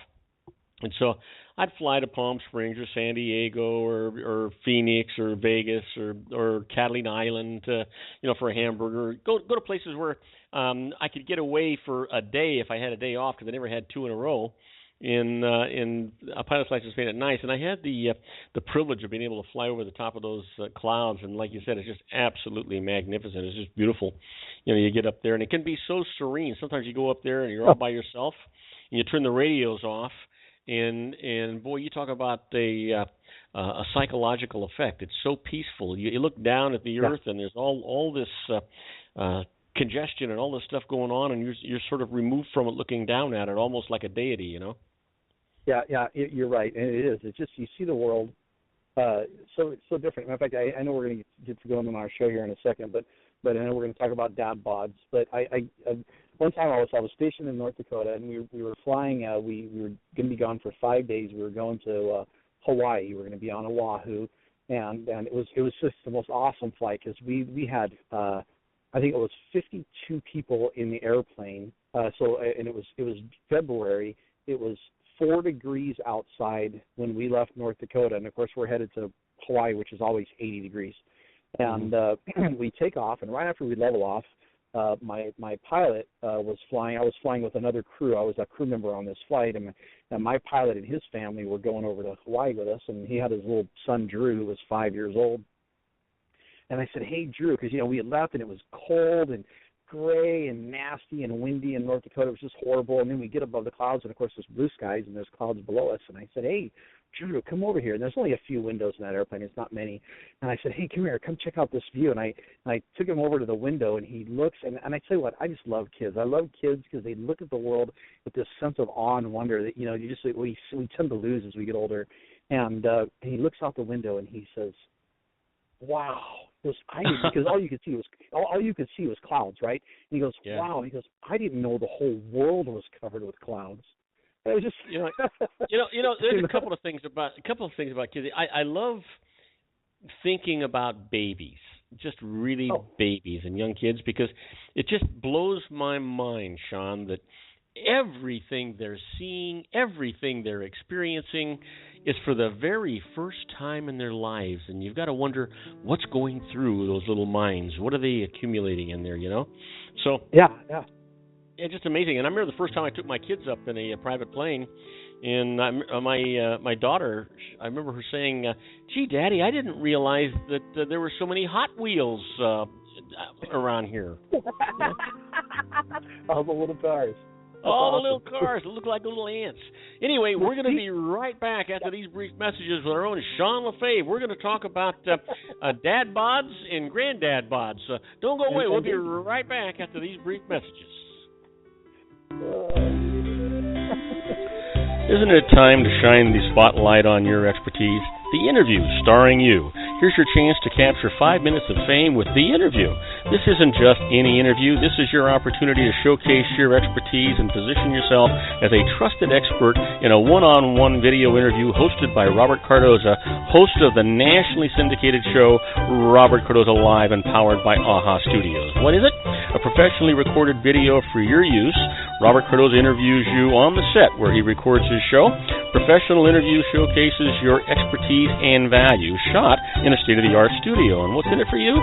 And so I'd fly to Palm Springs or San Diego or Phoenix or Vegas or Catalina Island for a hamburger. Go to places where I could get away for a day if I had a day off, because I never had 2 in a row. In a pilot's license made it nice, and I had the privilege of being able to fly over the top of those clouds, and like you said, it's just absolutely magnificent. It's just beautiful. You get up there, and it can be so serene. Sometimes you go up there and you're all by yourself, and you turn the radios off, and boy, you talk about a psychological effect. It's so peaceful. You look down at the earth, and there's all this congestion and all this stuff going on, and you're sort of removed from it, looking down at it, almost like a deity,
Yeah, you're right, and it is. It's just you see the world so different. In fact, I know we're going to get to going on our show here in a second, but I know we're going to talk about dad bods. But I one time I was stationed in North Dakota, and we were flying. We were going to be gone for 5 days. We were going to Hawaii. We were going to be on Oahu, and it was just the most awesome flight, because we had I think it was 52 people in the airplane. And it was February. It was 4 degrees outside when we left North Dakota, and of course we're headed to Hawaii, which is always 80 degrees. And we take off, and right after we level off, my pilot was flying. I was flying with another crew. I was a crew member on this flight, and my pilot and his family were going over to Hawaii with us, and he had his little son Drew, who was 5 years old. And I said, "Hey, Drew," because we had left, and it was cold and gray and nasty and windy in North Dakota. It was just horrible. And then we get above the clouds, and of course there's blue skies and there's clouds below us. And I said, "Hey, Drew, come over here. And there's only a few windows in that airplane. It's not many. And I said, hey, come here. Come check out this view. And I took him over to the window, and he looks. And I tell you what, I just love kids. I love kids because they look at the world with this sense of awe and wonder that, we tend to lose as we get older. And he looks out the window, and he says, wow. Because all you could see was clouds, right? And he goes, wow. And he goes, I didn't know the whole world was covered with clouds. And it was just,
There's a couple of things about kids. I love thinking about babies, just really babies and young kids, because it just blows my mind, Sean, that everything they're seeing, everything they're experiencing is for the very first time in their lives, and you've got to wonder what's going through those little minds. What are they accumulating in there, So
yeah,
it's just amazing. And I remember the first time I took my kids up in a private plane, and my daughter, I remember her saying, "Gee, Daddy, I didn't realize that there were so many Hot Wheels around here."
All the little cars.
All the little cars that look like little ants. Anyway, we're going to be right back after these brief messages with our own Sean LaFave. We're going to talk about dad bods and granddad bods. Don't go away. We'll be right back after these brief messages. Isn't it time to shine the spotlight on your expertise? The Interview, starring you. Here's your chance to capture 5 minutes of fame with The Interview. This isn't just any interview. This is your opportunity to showcase your expertise and position yourself as a trusted expert in a one-on-one video interview hosted by Robert Cardoza, host of the nationally syndicated show Robert Cardoza Live and powered by AHA Studios. What is it? A professionally recorded video for your use. Robert Cardoza interviews you on the set where he records his show. Professional interview showcases your expertise and value, shot in a state-of-the-art studio. And what's in it for you?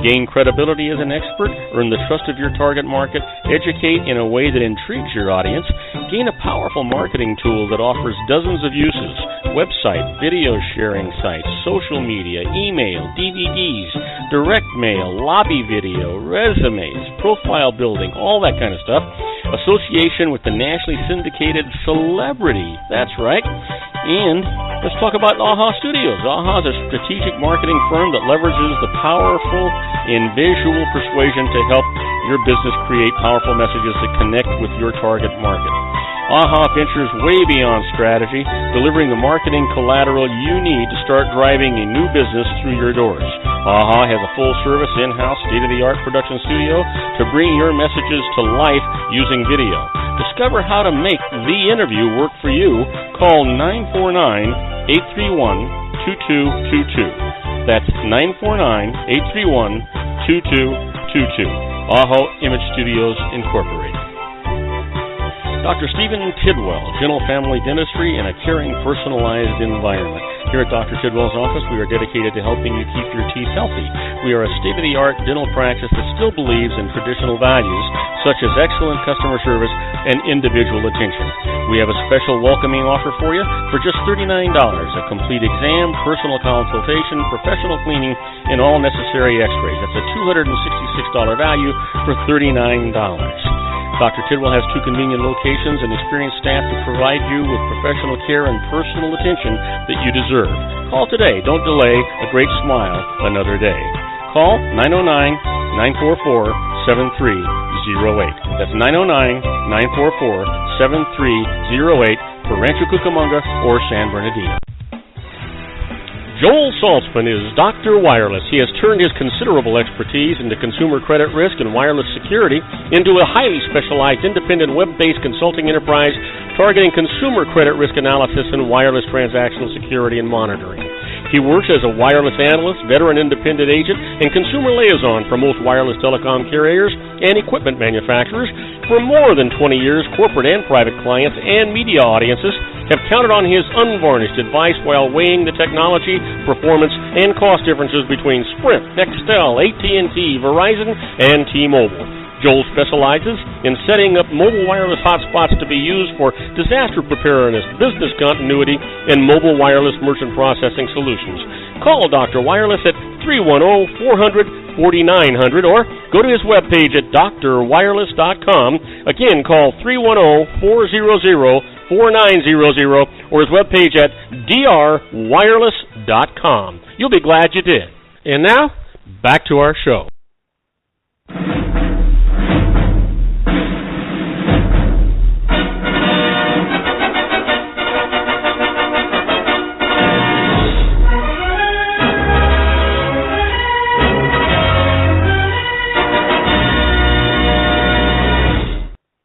Gain credibility as an expert, earn the trust of your target market, educate in a way that intrigues your audience, gain a powerful marketing tool that offers dozens of uses, website, video sharing sites, social media, email, DVDs, direct mail, lobby video, resumes, profile building, all that kind of stuff. Association with the nationally syndicated celebrity. That's right. And let's talk about AHA Studios. AHA is a strategic marketing firm that leverages the powerful and visual persuasion to help your business create powerful messages that connect with your target market. AHA ventures way beyond strategy, delivering the marketing collateral you need to start driving a new business through your doors. AHA has a full-service, in-house, state-of-the-art production studio to bring your messages to life using video. Discover how to make The Interview work for you. Call 949-831-2222. That's 949-831-2222. AHA Image Studios, Incorporated. Dr. Stephen Tidwell, Gentle Family Dentistry in a caring, personalized environment. Here at Dr. Tidwell's office, we are dedicated to helping you keep your teeth healthy. We are a state-of-the-art dental practice that still believes in traditional values, such as excellent customer service and individual attention. We have a special welcoming offer for you for just $39, a complete exam, personal consultation, professional cleaning, and all necessary x-rays. That's a $266 value for $39. Dr. Tidwell has 2 convenient locations and experienced staff to provide you with professional care and personal attention that you deserve. Call today. Don't delay. A great smile another day. Call 909-944-7308. That's 909-944-7308 for Rancho Cucamonga or San Bernardino. Joel Saltzman is Dr. Wireless. He has turned his considerable expertise into consumer credit risk and wireless security into a highly specialized independent web-based consulting enterprise targeting consumer credit risk analysis and wireless transactional security and monitoring. He works as a wireless analyst, veteran independent agent, and consumer liaison for most wireless telecom carriers and equipment manufacturers. For more than 20 years, corporate and private clients and media audiences have counted on his unvarnished advice while weighing the technology, performance, and cost differences between Sprint, Nextel, AT&T, Verizon, and T-Mobile. Joel specializes in setting up mobile wireless hotspots to be used for disaster preparedness, business continuity, and mobile wireless merchant processing solutions. Call Dr. Wireless at 310-400-4900 or go to his webpage at drwireless.com. Again, call 310-400-4900 or his webpage at drwireless.com. You'll be glad you did. And now, back to our show.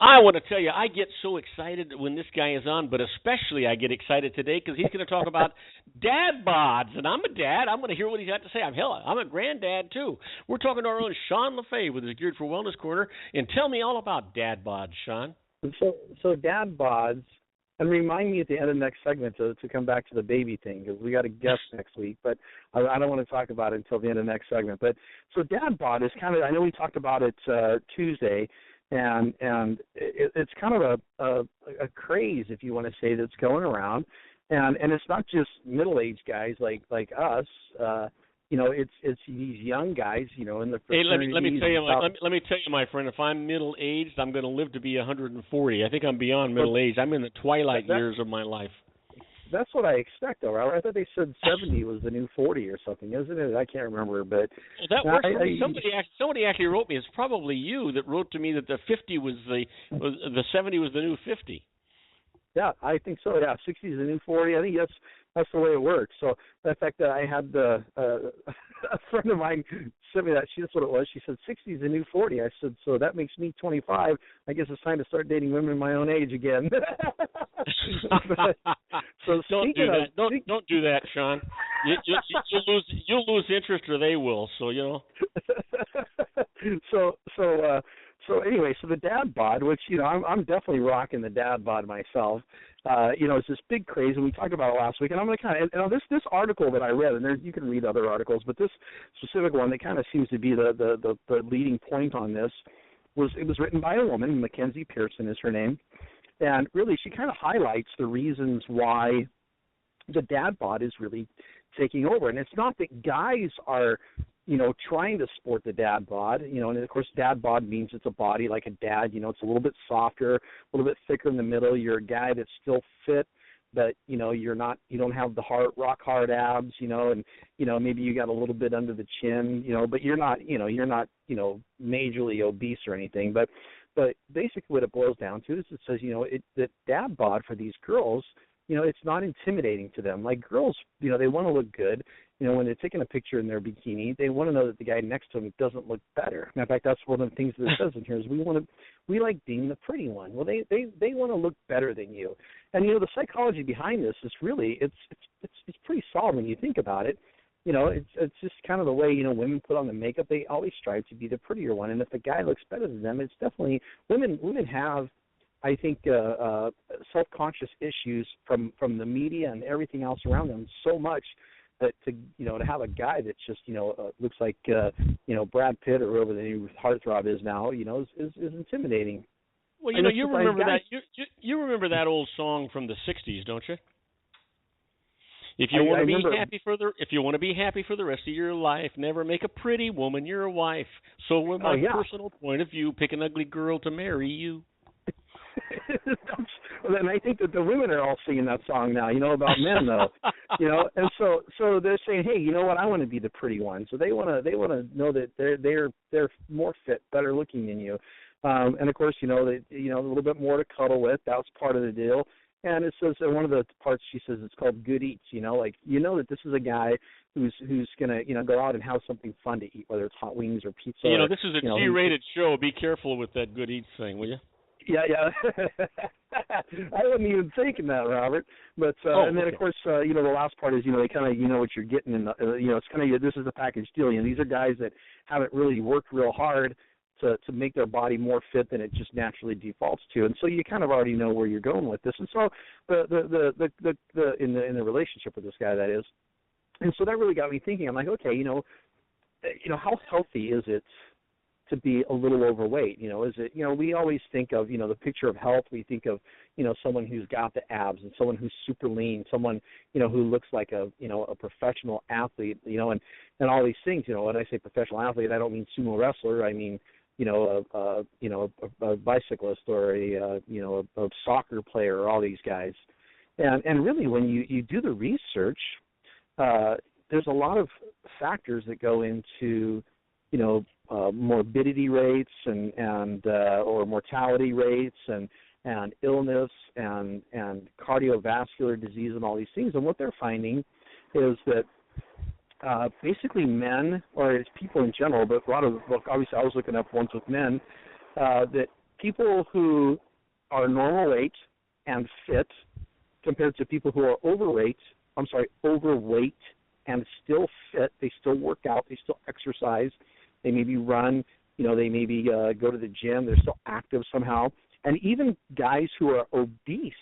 I want to tell you, I get so excited when this guy is on, but especially I get excited today because he's going to talk about dad bods. And I'm a dad. I'm going to hear what he's got to say. I'm a granddad, too. We're talking to our own Sean LaFay with his Geared for Wellness Corner. And tell me all about dad bods, Sean.
So dad bods, and remind me at the end of the next segment to come back to the baby thing because we got a guest next week, but I don't want to talk about it until the end of the next segment. But so dad bod is kind of, I know we talked about it Tuesday, and it's kind of a craze, if you want to say, that's going around, and it's not just middle-aged guys like us. It's these young guys, in the fraternities.
Hey, let me tell you, my friend. If I'm middle-aged, I'm going to live to be 140. I think I'm beyond middle-aged. I'm in the twilight years of my life.
That's what I expect, though. I thought they said 70 was the new 40 or something, isn't it? I can't remember, but
that works for me. Somebody actually wrote me. It's probably you that wrote to me that the 50 was the 70 was the new 50.
Yeah, I think so. Yeah, 60 is the new 40. I think that's the way it works. So the fact that I had a friend of mine sent me that, that's what it was. She said 60 is the new 40. I said, so that makes me 25. I guess it's time to start dating women my own age again. So
don't do that. Don't do that, Sean. You'll lose interest, or they will. So So anyway, so the dad bod, which I'm definitely rocking the dad bod myself. It's this big craze, and we talked about it last week. And I'm going to kind of this article that I read, and you can read other articles, but this specific one that kind of seems to be the leading point on this was written by a woman, Mackenzie Pearson is her name, and really she kind of highlights the reasons why the dad bod is really taking over. And it's not that guys are trying to sport the dad bod, and of course dad bod means it's a body like a dad, it's a little bit softer, a little bit thicker in the middle. You're a guy that's still fit, but you don't have the rock hard abs, and maybe you got a little bit under the chin, but you're not majorly obese or anything. But basically what it boils down to is it says, that dad bod for these girls, it's not intimidating to them. Like girls, they want to look good. When they're taking a picture in their bikini, they want to know that the guy next to them doesn't look better. In fact, that's one of the things that it says in here is we like being the pretty one. Well, they want to look better than you. And the psychology behind this is really it's pretty solid when you think about it. It's just kind of the way women put on the makeup. They always strive to be the prettier one, and if the guy looks better than them, it's definitely women have, I think, self-conscious issues from the media and everything else around them so much that to have a guy that's just looks like Brad Pitt or whoever the new heartthrob is now is intimidating. Well, you remember that you remember that old song from the '60s, don't you? If you want to be happy if you want to be happy for the rest of your life, never make a pretty woman your wife. So, from my personal point of view, pick an ugly girl to marry you.
And I think that the women are all singing that song now, about men though, and so they're saying, hey, you know what, I want to be the pretty one. So they want to know that they're more fit, better looking than you, and of course, a little bit more to cuddle with. That's part of the deal. And it says one of the parts she says it's called good eats. That this is a guy who's gonna go out and have something fun to eat, whether it's hot wings or pizza.
This is a G-rated show. Be careful with that good eats thing, will you?
Yeah. I wasn't even thinking that, Robert. But and then of course, the last part is they kind of what you're getting, and it's kind of this is a package deal. These are guys that haven't really worked real hard to make their body more fit than it just naturally defaults to, and so you kind of already know where you're going with this. And so the in the relationship with this guy, that is, and so that really got me thinking. I'm like, okay, how healthy is it to be a little overweight? Is it, we always think of, the picture of health. We think of, someone who's got the abs and someone who's super lean, someone, who looks like a professional athlete, and all these things. When I say professional athlete, I don't mean sumo wrestler. I mean, a bicyclist or a soccer player, or all these guys. And really, when you do the research, there's a lot of factors that go into, morbidity rates and or mortality rates and illness and cardiovascular disease and all these things. And what they're finding is that basically men, or it's people in general, but obviously I was looking up ones with men, that people who are normal weight and fit compared to people who are overweight and still fit, they still work out, they still exercise, they maybe run, they maybe go to the gym, they're still active somehow. And even guys who are obese,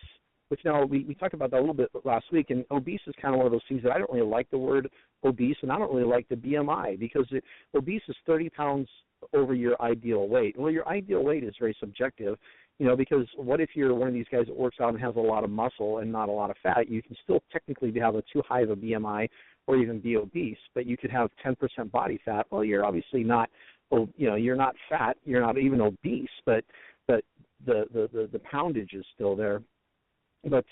which now we talked about that a little bit last week, and obese is kind of one of those things that I don't really like the word obese, and I don't really like the BMI, because obese is 30 pounds over your ideal weight. Well, your ideal weight is very subjective, because what if you're one of these guys that works out and has a lot of muscle and not a lot of fat? You can still technically have a too high of a BMI or even be obese, but you could have 10% body fat. Well, you're obviously not, you're not fat, you're not even obese, but the poundage is still there. But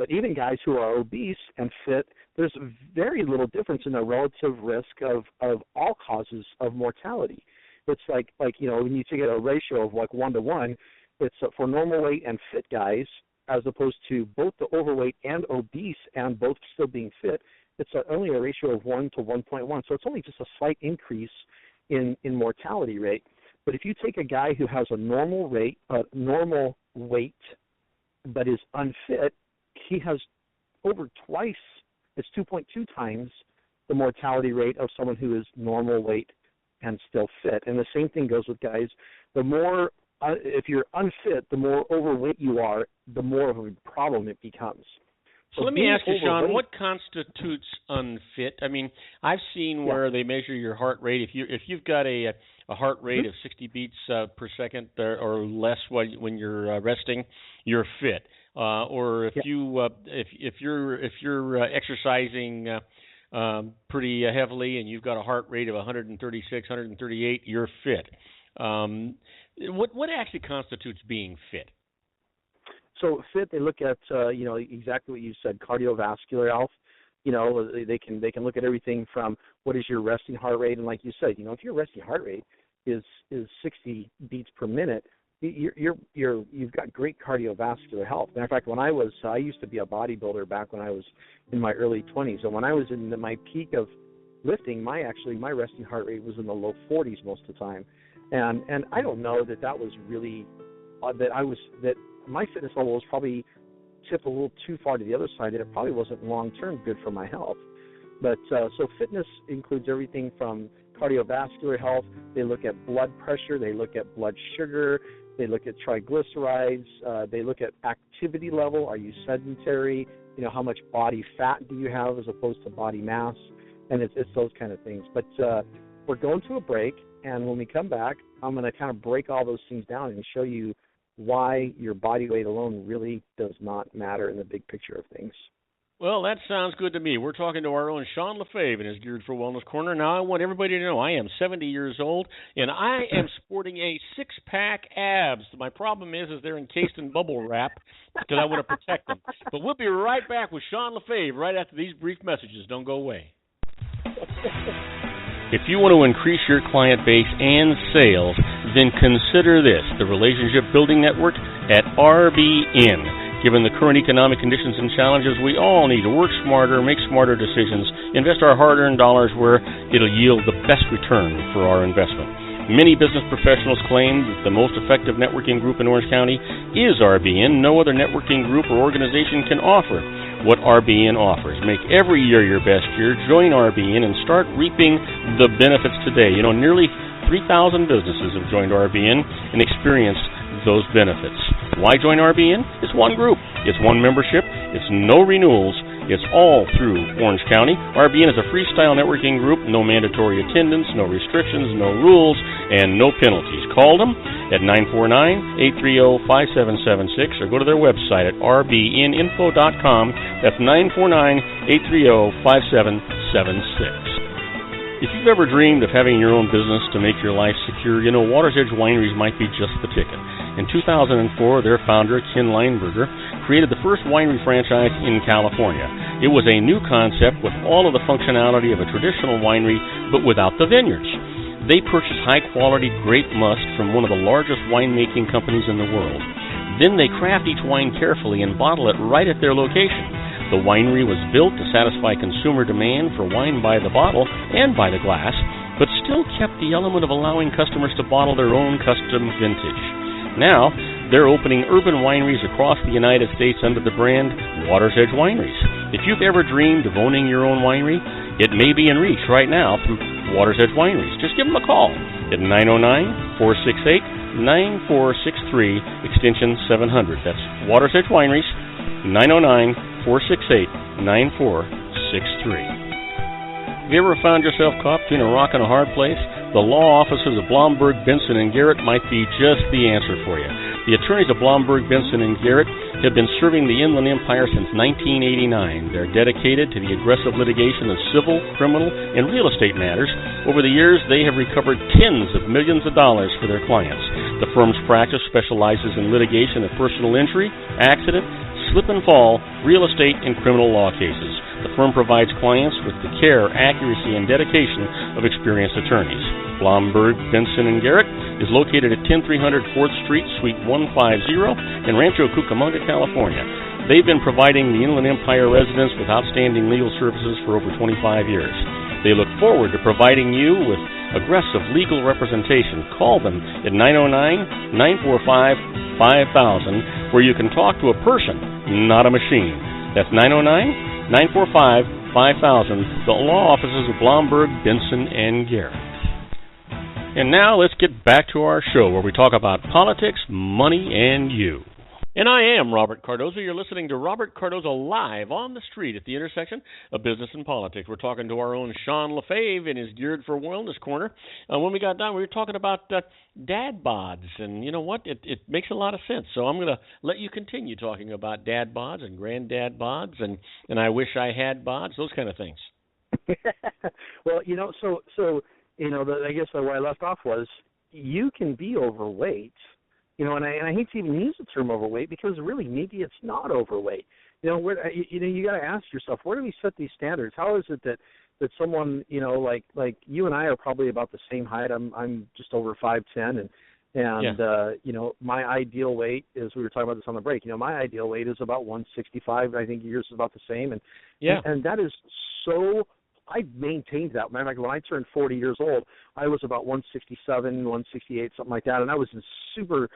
even guys who are obese and fit, there's very little difference in the relative risk of all causes of mortality. It's like when you take a ratio of like 1-to-1, it's for normal weight and fit guys, as opposed to both the overweight and obese and both still being fit. It's only a ratio of 1 to 1.1, so it's only just a slight increase in mortality rate. But if you take a guy who has a normal weight, but is unfit, he has over twice, it's 2.2 times the mortality rate of someone who is normal weight and still fit. And the same thing goes with guys. The more, if you're unfit, the more overweight you are, the more of a problem it becomes.
So let me ask you, Sean, what constitutes unfit? I mean, I've seen where they measure your heart rate. If you've got a heart rate of 60 beats per second or less when you're resting, you're fit. Or if you're exercising pretty heavily and you've got a heart rate of 136, 138, you're fit. What actually constitutes being fit?
So fit, they look at exactly what you said, cardiovascular health. They can look at everything from what is your resting heart rate, and like you said, if your resting heart rate is 60 beats per minute, you've got great cardiovascular health. Matter of fact, when I used to be a bodybuilder back when I was in my early 20s, and when I was in my peak of lifting, my resting heart rate was in the low 40s most of the time, and I don't know that was really that my fitness level was probably tipped a little too far to the other side, that it probably wasn't long-term good for my health. But so fitness includes everything from cardiovascular health. They look at blood pressure. They look at blood sugar. They look at triglycerides. They look at activity level. Are you sedentary? How much body fat do you have as opposed to body mass? And it's those kind of things. But we're going to a break, and when we come back, I'm going to kind of break all those things down and show you why your body weight alone really does not matter in the big picture of things.
Well, that sounds good to me. We're talking to our own Sean Lefebvre in his Geared for Wellness Corner. Now, I want everybody to know I am 70 years old, and I am sporting a six-pack abs. My problem is they're encased in bubble wrap because I want to protect them. But we'll be right back with Sean Lefebvre right after these brief messages. Don't go away. If you want to increase your client base and sales, then consider this, the Relationship Building Network at RBN. Given the current economic conditions and challenges, we all need to work smarter, make smarter decisions, invest our hard-earned dollars where it'll yield the best return for our investment. Many business professionals claim that the most effective networking group in Orange County is RBN. No other networking group or organization can offer what RBN offers. Make every year your best year. Join RBN and start reaping the benefits today. Nearly 3,000 businesses have joined RBN and experienced those benefits. Why join RBN? It's one group. It's one membership. It's no renewals. It's all through Orange County. RBN is a freestyle networking group. No mandatory attendance, no restrictions, no rules, and no penalties. Call them at 949-830-5776 or go to their website at rbninfo.com. That's 949-830-5776. If you've ever dreamed of having your own business to make your life secure, you know Water's Edge Wineries might be just the ticket. In 2004, their founder, Ken Lineberger, created the first winery franchise in California. It was a new concept with all of the functionality of a traditional winery, but without the vineyards. They purchased high-quality grape must from one of the largest winemaking companies in the world. Then they craft each wine carefully and bottle it right at their location. The winery was built to satisfy consumer demand for wine by the bottle and by the glass, but still kept the element of allowing customers to bottle their own custom vintage. Now, they're opening urban wineries across the United States under the brand Water's Edge Wineries. If you've ever dreamed of owning your own winery, it may be in reach right now through Water's Edge Wineries. Just give them a call at 909-468-9463, extension 700. That's Water's Edge Wineries, 909-468-9463. Have you ever found yourself caught between a rock and a hard place? The law offices of Blomberg, Benson, and Garrett might be just the answer for you. The attorneys of Blomberg, Benson, and Garrett have been serving the Inland Empire since 1989. They're dedicated to the aggressive litigation of civil, criminal, and real estate matters. Over the years, they have recovered tens of millions of dollars for their clients. The firm's practice specializes in litigation of personal injury, accident, slip and fall, real estate, and criminal law cases. The firm provides clients with the care, accuracy, and dedication of experienced attorneys. Blomberg, Benson, and Garrett is located at 10300 4th Street, Suite 150 in Rancho Cucamonga, California. They've been providing the Inland Empire residents with outstanding legal services for over 25 years. They look forward to providing you with aggressive legal representation. Call them at 909-945-5000, where you can talk to a person, not a machine. That's 909-945-5000, the law offices of Blomberg, Benson, and Garrett. And now let's get back to our show where we talk about politics, money, and you. And I am Robert Cardoza. You're listening to Robert Cardoza live on the street at the intersection of business and politics. We're talking to our own Sean LaFave in his Geared for Wellness corner. When we got done, we were talking about dad bods, and you know what? It makes a lot of sense. So I'm going to let you continue talking about dad bods and granddad bods, and I wish I had bods, those kind of things.
Well, so I guess where I left off was you can be overweight. And I hate to even use the term overweight because really maybe it's not overweight. You got to ask yourself, where do we set these standards? How is it that someone, like you and I are probably about the same height. I'm just over 5'10", and my ideal weight is, we were talking about this on the break. My ideal weight is about 165. I think yours is about the same, and that is so. I maintained that. Matter of fact, when I turned 40 years old, I was about 167, 168, something like that, and I was in super,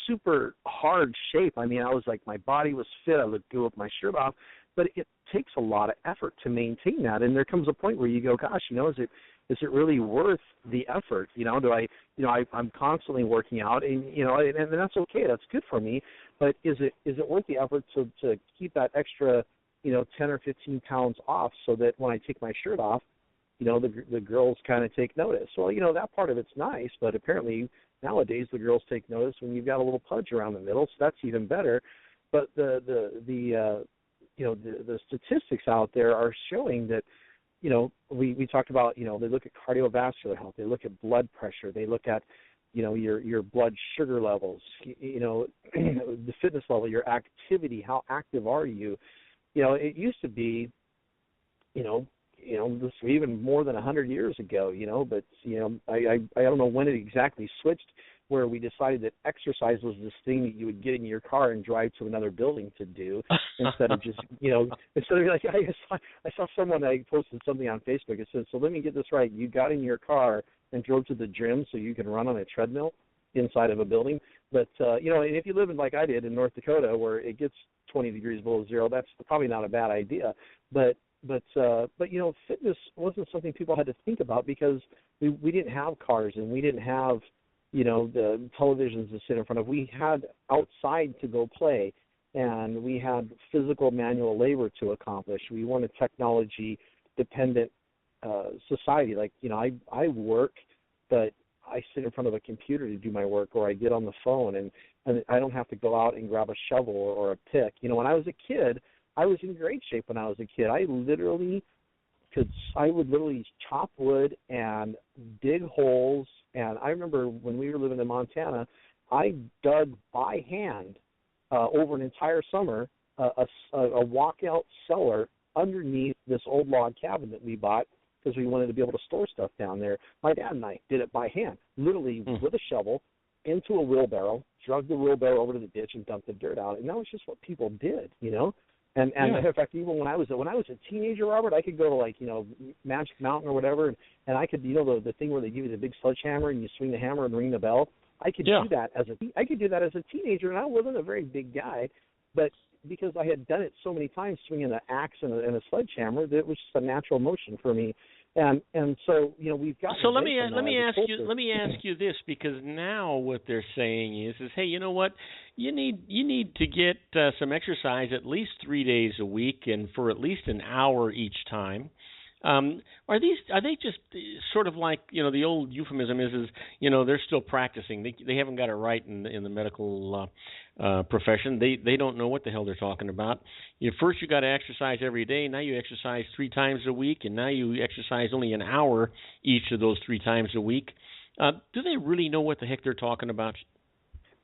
super hard shape. I mean, I was like, my body was fit. I would go with my shirt off, but it takes a lot of effort to maintain that. And there comes a point where you go, gosh, is it really worth the effort? I'm constantly working out, and and that's okay. That's good for me. But is it worth the effort to keep that extra 10 or 15 pounds off, so that when I take my shirt off, the girls kind of take notice? Well, that part of it's nice, but apparently nowadays the girls take notice when you've got a little pudge around the middle, so that's even better. But the statistics out there are showing that, we talked about, they look at cardiovascular health, they look at blood pressure, they look at, your blood sugar levels, the fitness level, your activity, how active are you? It used to be, this even more than 100 years ago, but, I don't know when it exactly switched, where we decided that exercise was this thing that you would get in your car and drive to another building to do, instead of just, instead of like, I saw someone, I posted something on Facebook, it says, so let me get this right, you got in your car and drove to the gym so you can run on a treadmill inside of a building. But, and if you live in, like I did, in North Dakota, where it gets 20 degrees below zero, that's probably not a bad idea. But fitness wasn't something people had to think about, because we didn't have cars, and we didn't have, the televisions to sit in front of. We had outside to go play, and we had physical manual labor to accomplish. We weren't a technology-dependent society. Like, I work, but I sit in front of a computer to do my work, or I get on the phone, and I don't have to go out and grab a shovel or a pick. When I was a kid, I was in great shape when I was a kid. I literally I would literally chop wood and dig holes. And I remember when we were living in Montana, I dug by hand over an entire summer a walkout cellar underneath this old log cabin that we bought because we wanted to be able to store stuff down there. My dad and I did it by hand, literally with a shovel into a wheelbarrow, drug the wheelbarrow over to the ditch and dumped the dirt out. And that was just what people did, you know. And in fact, even when I was a teenager, Robert, I could go to, like, you know, Magic Mountain or whatever, and I could, you know, the thing where they give you the big sledgehammer and you swing the hammer and ring the bell. I could do that as a teenager, and I wasn't a very big guy, but because I had done it so many times, swinging an axe and a sledgehammer, that it was just a natural motion for me. And so, you know, we've got.
So let me ask you this, because now what they're saying is hey, you know what, you need to get some exercise at least 3 days a week and for at least an hour each time. Are they just sort of like, you know, the old euphemism is you know, they're still practicing. They haven't got it right in the medical profession. They don't know what the hell they're talking about. First you got to exercise every day. Now you exercise 3 times a week, and now you exercise only an hour each of those 3 times a week. Do they really know what the heck they're talking about?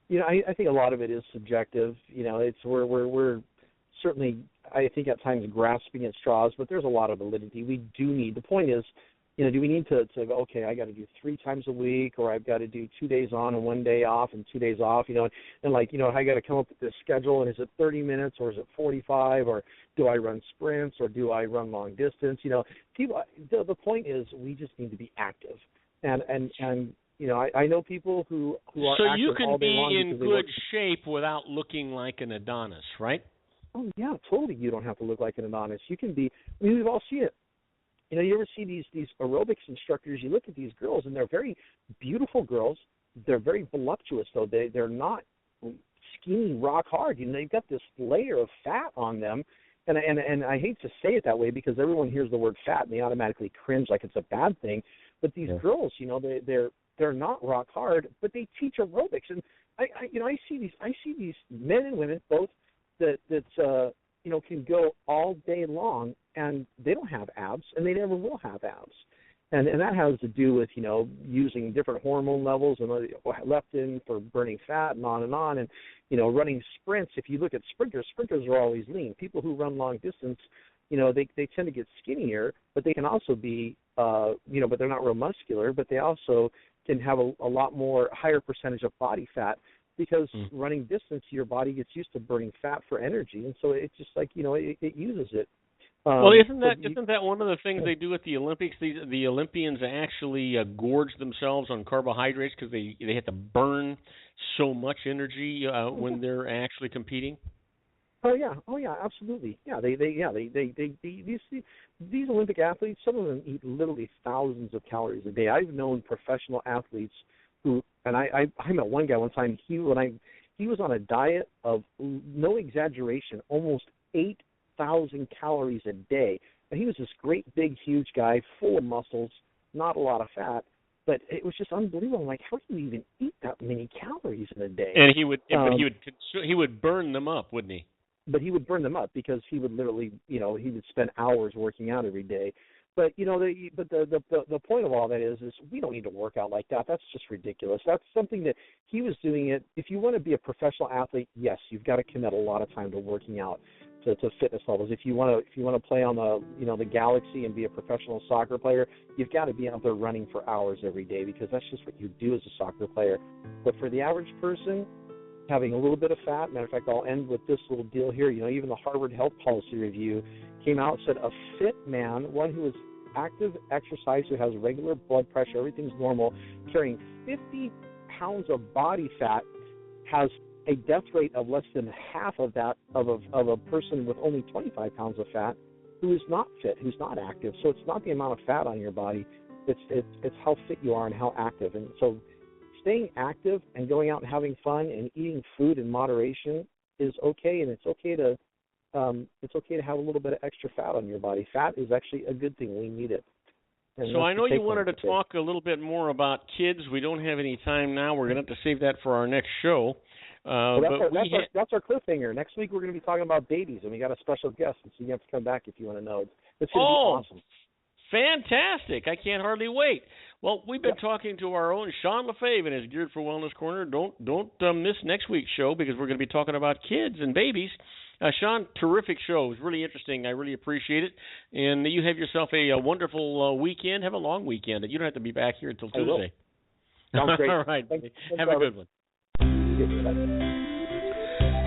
You know, I think a lot of it is subjective. You know, it's we're certainly, I think, at times grasping at straws, but there's a lot of validity. We do need. The point is, you know, do we need to go, okay, I got to do 3 times a week, or I've got to do 2 days on and 1 day off and 2 days off, you know, and like, you know, I got to come up with this schedule, and is it 30 minutes or is it 45, or do I run sprints or do I run long distance? You know, people. The point is, we just need to be active, and you know, I know people who are
so
active
you can
all day
be
long
in good shape without looking like an Adonis, right?
Oh, yeah, totally. You don't have to look like an Adonis. You can be, I mean, we've all seen it. You know, you ever see these aerobics instructors, you look at these girls, and they're very beautiful girls. They're very voluptuous, though. They're not skinny, rock hard. You know, they've got this layer of fat on them. And I hate to say it that way because everyone hears the word fat, and they automatically cringe like it's a bad thing. But these girls, you know, they're not rock hard, but they teach aerobics. And, I see these men and women both that you know, can go all day long, and they don't have abs, and they never will have abs. And that has to do with, you know, using different hormone levels and leptin for burning fat and on. And, you know, running sprints, if you look at sprinters are always lean. People who run long distance, you know, they tend to get skinnier, but they can also be, you know, but they're not real muscular, but they also can have a lot more higher percentage of body fat. Because running distance, your body gets used to burning fat for energy, and so it's just like, you know, it uses it.
Well, isn't that one of the things they do at the Olympics? The Olympians actually gorge themselves on carbohydrates because they have to burn so much energy when they're actually competing.
Oh yeah, absolutely. Yeah, these Olympic athletes, some of them eat literally thousands of calories a day. I've known professional athletes who, and I met one guy one time. He was on a diet of, no exaggeration, almost 8,000 calories a day. And he was this great, big, huge guy, full of muscles, not a lot of fat. But it was just unbelievable. I'm like, how do you even eat that many calories in a day?
And he would burn them up, wouldn't he?
But he would burn them up because he would literally, you know, he would spend hours working out every day. But, you know, the point of all that is we don't need to work out like that. That's just ridiculous. That's something that he was doing it. If you want to be a professional athlete, yes, you've got to commit a lot of time to working out, to fitness levels. If you want to play on the galaxy and be a professional soccer player, you've got to be out there running for hours every day because that's just what you do as a soccer player. But for the average person, having a little bit of fat, matter of fact, I'll end with this little deal here. You know, even the Harvard Health Policy Review came out and said a fit man, one who is active exercise, who has regular blood pressure, everything's normal, carrying 50 pounds of body fat, has a death rate of less than half of that of a person with only 25 pounds of fat who is not fit, who's not active. So it's not the amount of fat on your body, it's how fit you are and how active. And so staying active and going out and having fun and eating food in moderation is okay, and it's okay to have a little bit of extra fat on your body. Fat is actually a good thing. We need it.
So I know you wanted to talk a little bit more about kids. We don't have any time now. We're going to have to save that for our next show.
That's our cliffhanger. Next week we're going to be talking about babies, and we got a special guest, and so you have to come back if you want to know. It's going to be awesome.
Fantastic. I can't hardly wait. Well, we've been talking to our own Sean LaFave in his Geared for Wellness Corner. Don't miss next week's show because we're going to be talking about kids and babies. Sean, terrific show. It was really interesting. I really appreciate it. And you have yourself a wonderful weekend. Have a long weekend. You don't have to be back here until Tuesday.
Sounds great.
All right.
Thanks,
have a good one.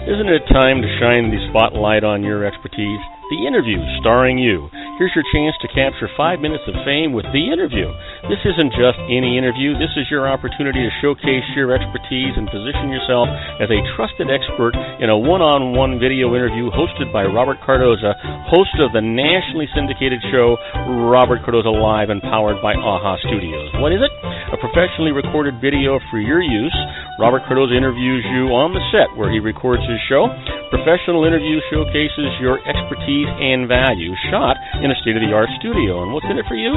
Isn't
it time to shine the spotlight on your expertise? The Interview, starring you. Here's your chance to capture 5 minutes of fame with The Interview. This isn't just any interview. This is your opportunity to showcase your expertise and position yourself as a trusted expert in a one-on-one video interview hosted by Robert Cardoza, host of the nationally syndicated show Robert Cardoza Live and powered by AHA Studios. What is it? A professionally recorded video for your use. Robert Cardoza interviews you on the set where he records his show. Professional interview showcases your expertise and value, shot in a state-of-the-art studio. And what's in it for you?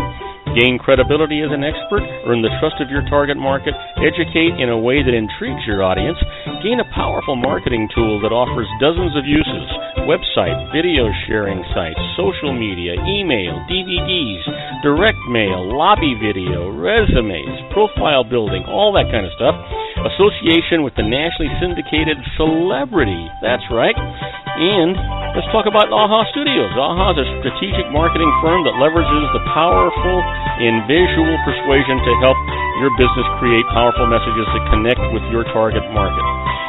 Gain credibility as an expert, earn the trust of your target market, educate in a way that intrigues your audience, gain a powerful marketing tool that offers dozens of uses, website, video sharing sites, social media, email, DVDs, direct mail, lobby video, resumes, profile building, all that kind of stuff. Association with the nationally syndicated celebrity. That's right. And let's talk about AHA Studios. AHA is a strategic marketing firm that leverages the powerful and visual persuasion to help your business create powerful messages that connect with your target market.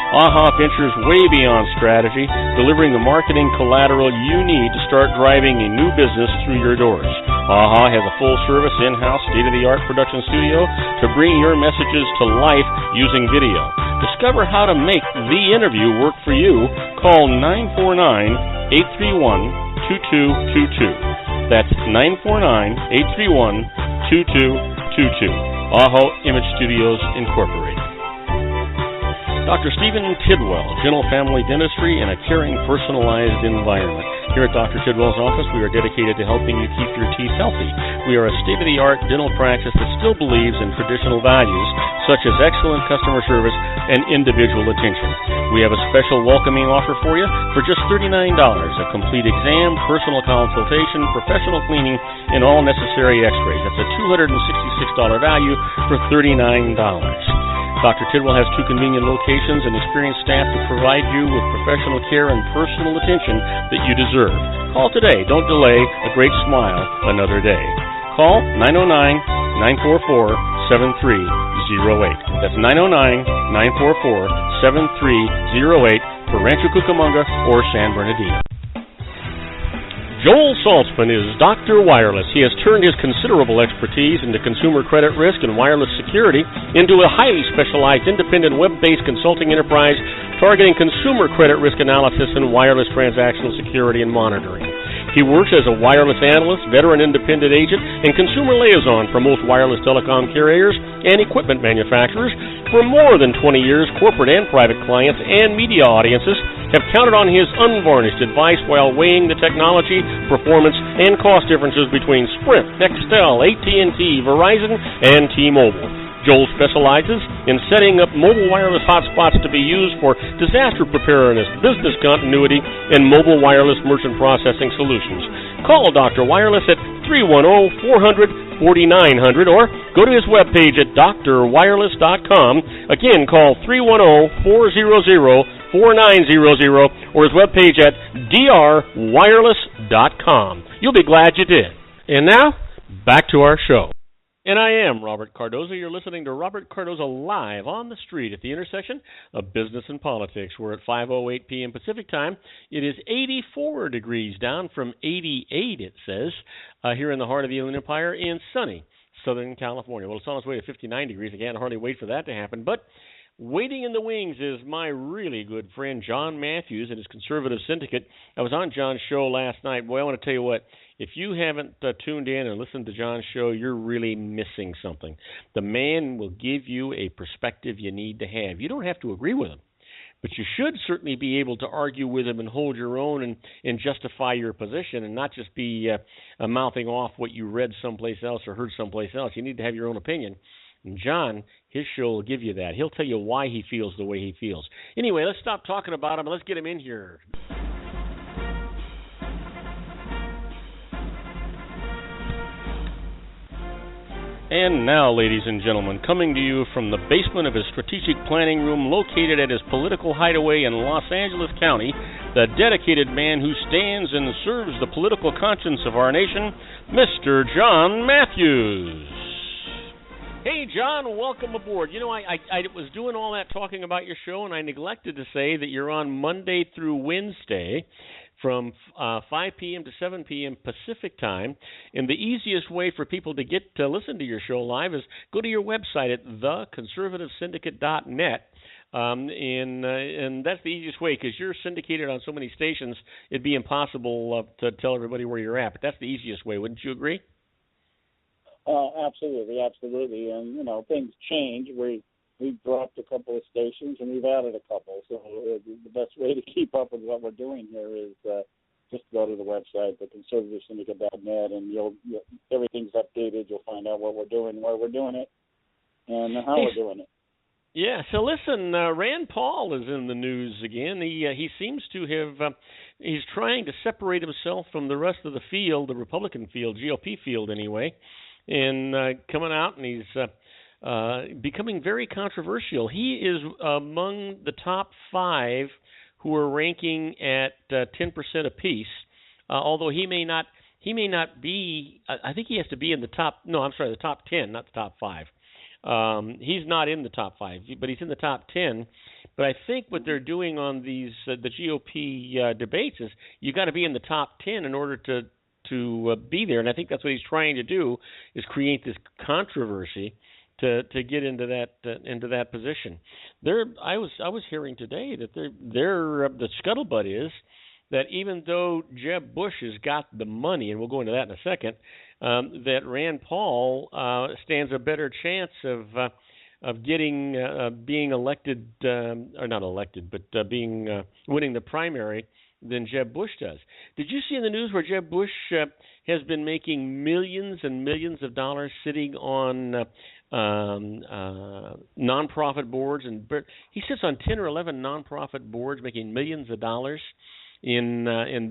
AHA ventures way beyond strategy, delivering the marketing collateral you need to start driving a new business through your doors. AHA has a full-service, in-house, state-of-the-art production studio to bring your messages to life using video. Discover how to make The Interview work for you. Call 949-831-2222. That's 949-831-2222. AHA Image Studios, Incorporated. Dr. Stephen Tidwell, General Family Dentistry in a caring, personalized environment. Here at Dr. Tidwell's office, we are dedicated to helping you keep your teeth healthy. We are a state-of-the-art dental practice that still believes in traditional values, such as excellent customer service and individual attention. We have a special welcoming offer for you for just $39, a complete exam, personal consultation, professional cleaning, and all necessary x-rays. That's a $266 value for $39. Dr. Tidwell has 2 convenient locations and experienced staff to provide you with professional care and personal attention that you deserve. Call today. Don't delay. A great smile another day. Call 909-944-7308. That's 909-944-7308 for Rancho Cucamonga or San Bernardino. Joel Saltzman is Dr. Wireless. He has turned his considerable expertise into consumer credit risk and wireless security into a highly specialized independent web-based consulting enterprise targeting consumer credit risk analysis and wireless transactional security and monitoring. He works as a wireless analyst, veteran independent agent, and consumer liaison for most wireless telecom carriers and equipment manufacturers. For more than 20 years, corporate and private clients and media audiences have counted on his unvarnished advice while weighing the technology, performance, and cost differences between Sprint, Nextel, AT&T, Verizon, and T-Mobile. Joel specializes in setting up mobile wireless hotspots to be used for disaster preparedness, business continuity, and mobile wireless merchant processing solutions. Call Dr. Wireless at 310-400-4900 or go to his webpage at drwireless.com. Again, call 310-400-4900 or his webpage at drwireless.com. You'll be glad you did. And now, back to our show. And I am Robert Cardoza. You're listening to Robert Cardoza Live on the street at the intersection of business and politics. We're at 5:08 p.m. Pacific time. It is 84 degrees down from 88, it says, here in the heart of the Inland Empire in sunny Southern California. Well, it's on its way to 59 degrees. I can't hardly wait for that to happen. But waiting in the wings is my really good friend John Matthews and his conservative syndicate. I was on John's show last night. Boy, I want to tell you what. If you haven't tuned in and listened to John's show, you're really missing something. The man will give you a perspective you need to have. You don't have to agree with him, but you should certainly be able to argue with him and hold your own and justify your position and not just be mouthing off what you read someplace else or heard someplace else. You need to have your own opinion. And John, his show will give you that. He'll tell you why he feels the way he feels. Anyway, let's stop talking about him and let's get him in here. And now, ladies and gentlemen, coming to you from the basement of his strategic planning room located at his political hideaway in Los Angeles County, the dedicated man who stands and serves the political conscience of our nation, Mr. John Matthews. Hey, John, welcome aboard. You know, I was doing all that talking about your show, and I neglected to say that you're on Monday through Wednesday from 5 p.m. to 7 p.m. Pacific time. And the easiest way for people to get to listen to your show live is go to your website at theconservativesyndicate.net. And that's the easiest way, because you're syndicated on so many stations, it'd be impossible to tell everybody where you're at. But that's the easiest way. Wouldn't you agree?
Absolutely. And, you know, things change. We've dropped a couple of stations, and we've added a couple. So the best way to keep up with what we're doing here is just go to the website, theconservativesyndicate.net, and everything's updated. You'll find out what we're doing, where we're doing it, and how we're doing it.
Yeah, so listen, Rand Paul is in the news again. He seems to have, he's trying to separate himself from the rest of the field, the Republican field, GOP field anyway, and coming out, and he's becoming very controversial. He is among the top 5 who are ranking at 10% apiece, although he may not be, I think he has to be in the top 10, not the top 5. He's not in the top 5, but he's in the top 10. But I think what they're doing on these the GOP debates is you got to be in the top 10 in order to be there, and I think that's what he's trying to do, is create this controversy to get into that position. I was hearing today that the scuttlebutt is that even though Jeb Bush has got the money, and we'll go into that in a second, that Rand Paul stands a better chance of being elected, or not elected, but winning the primary than Jeb Bush does. Did you see in the news where Jeb Bush has been making millions and millions of dollars sitting on nonprofit boards, and he sits on 10 or 11 nonprofit boards making millions of dollars. And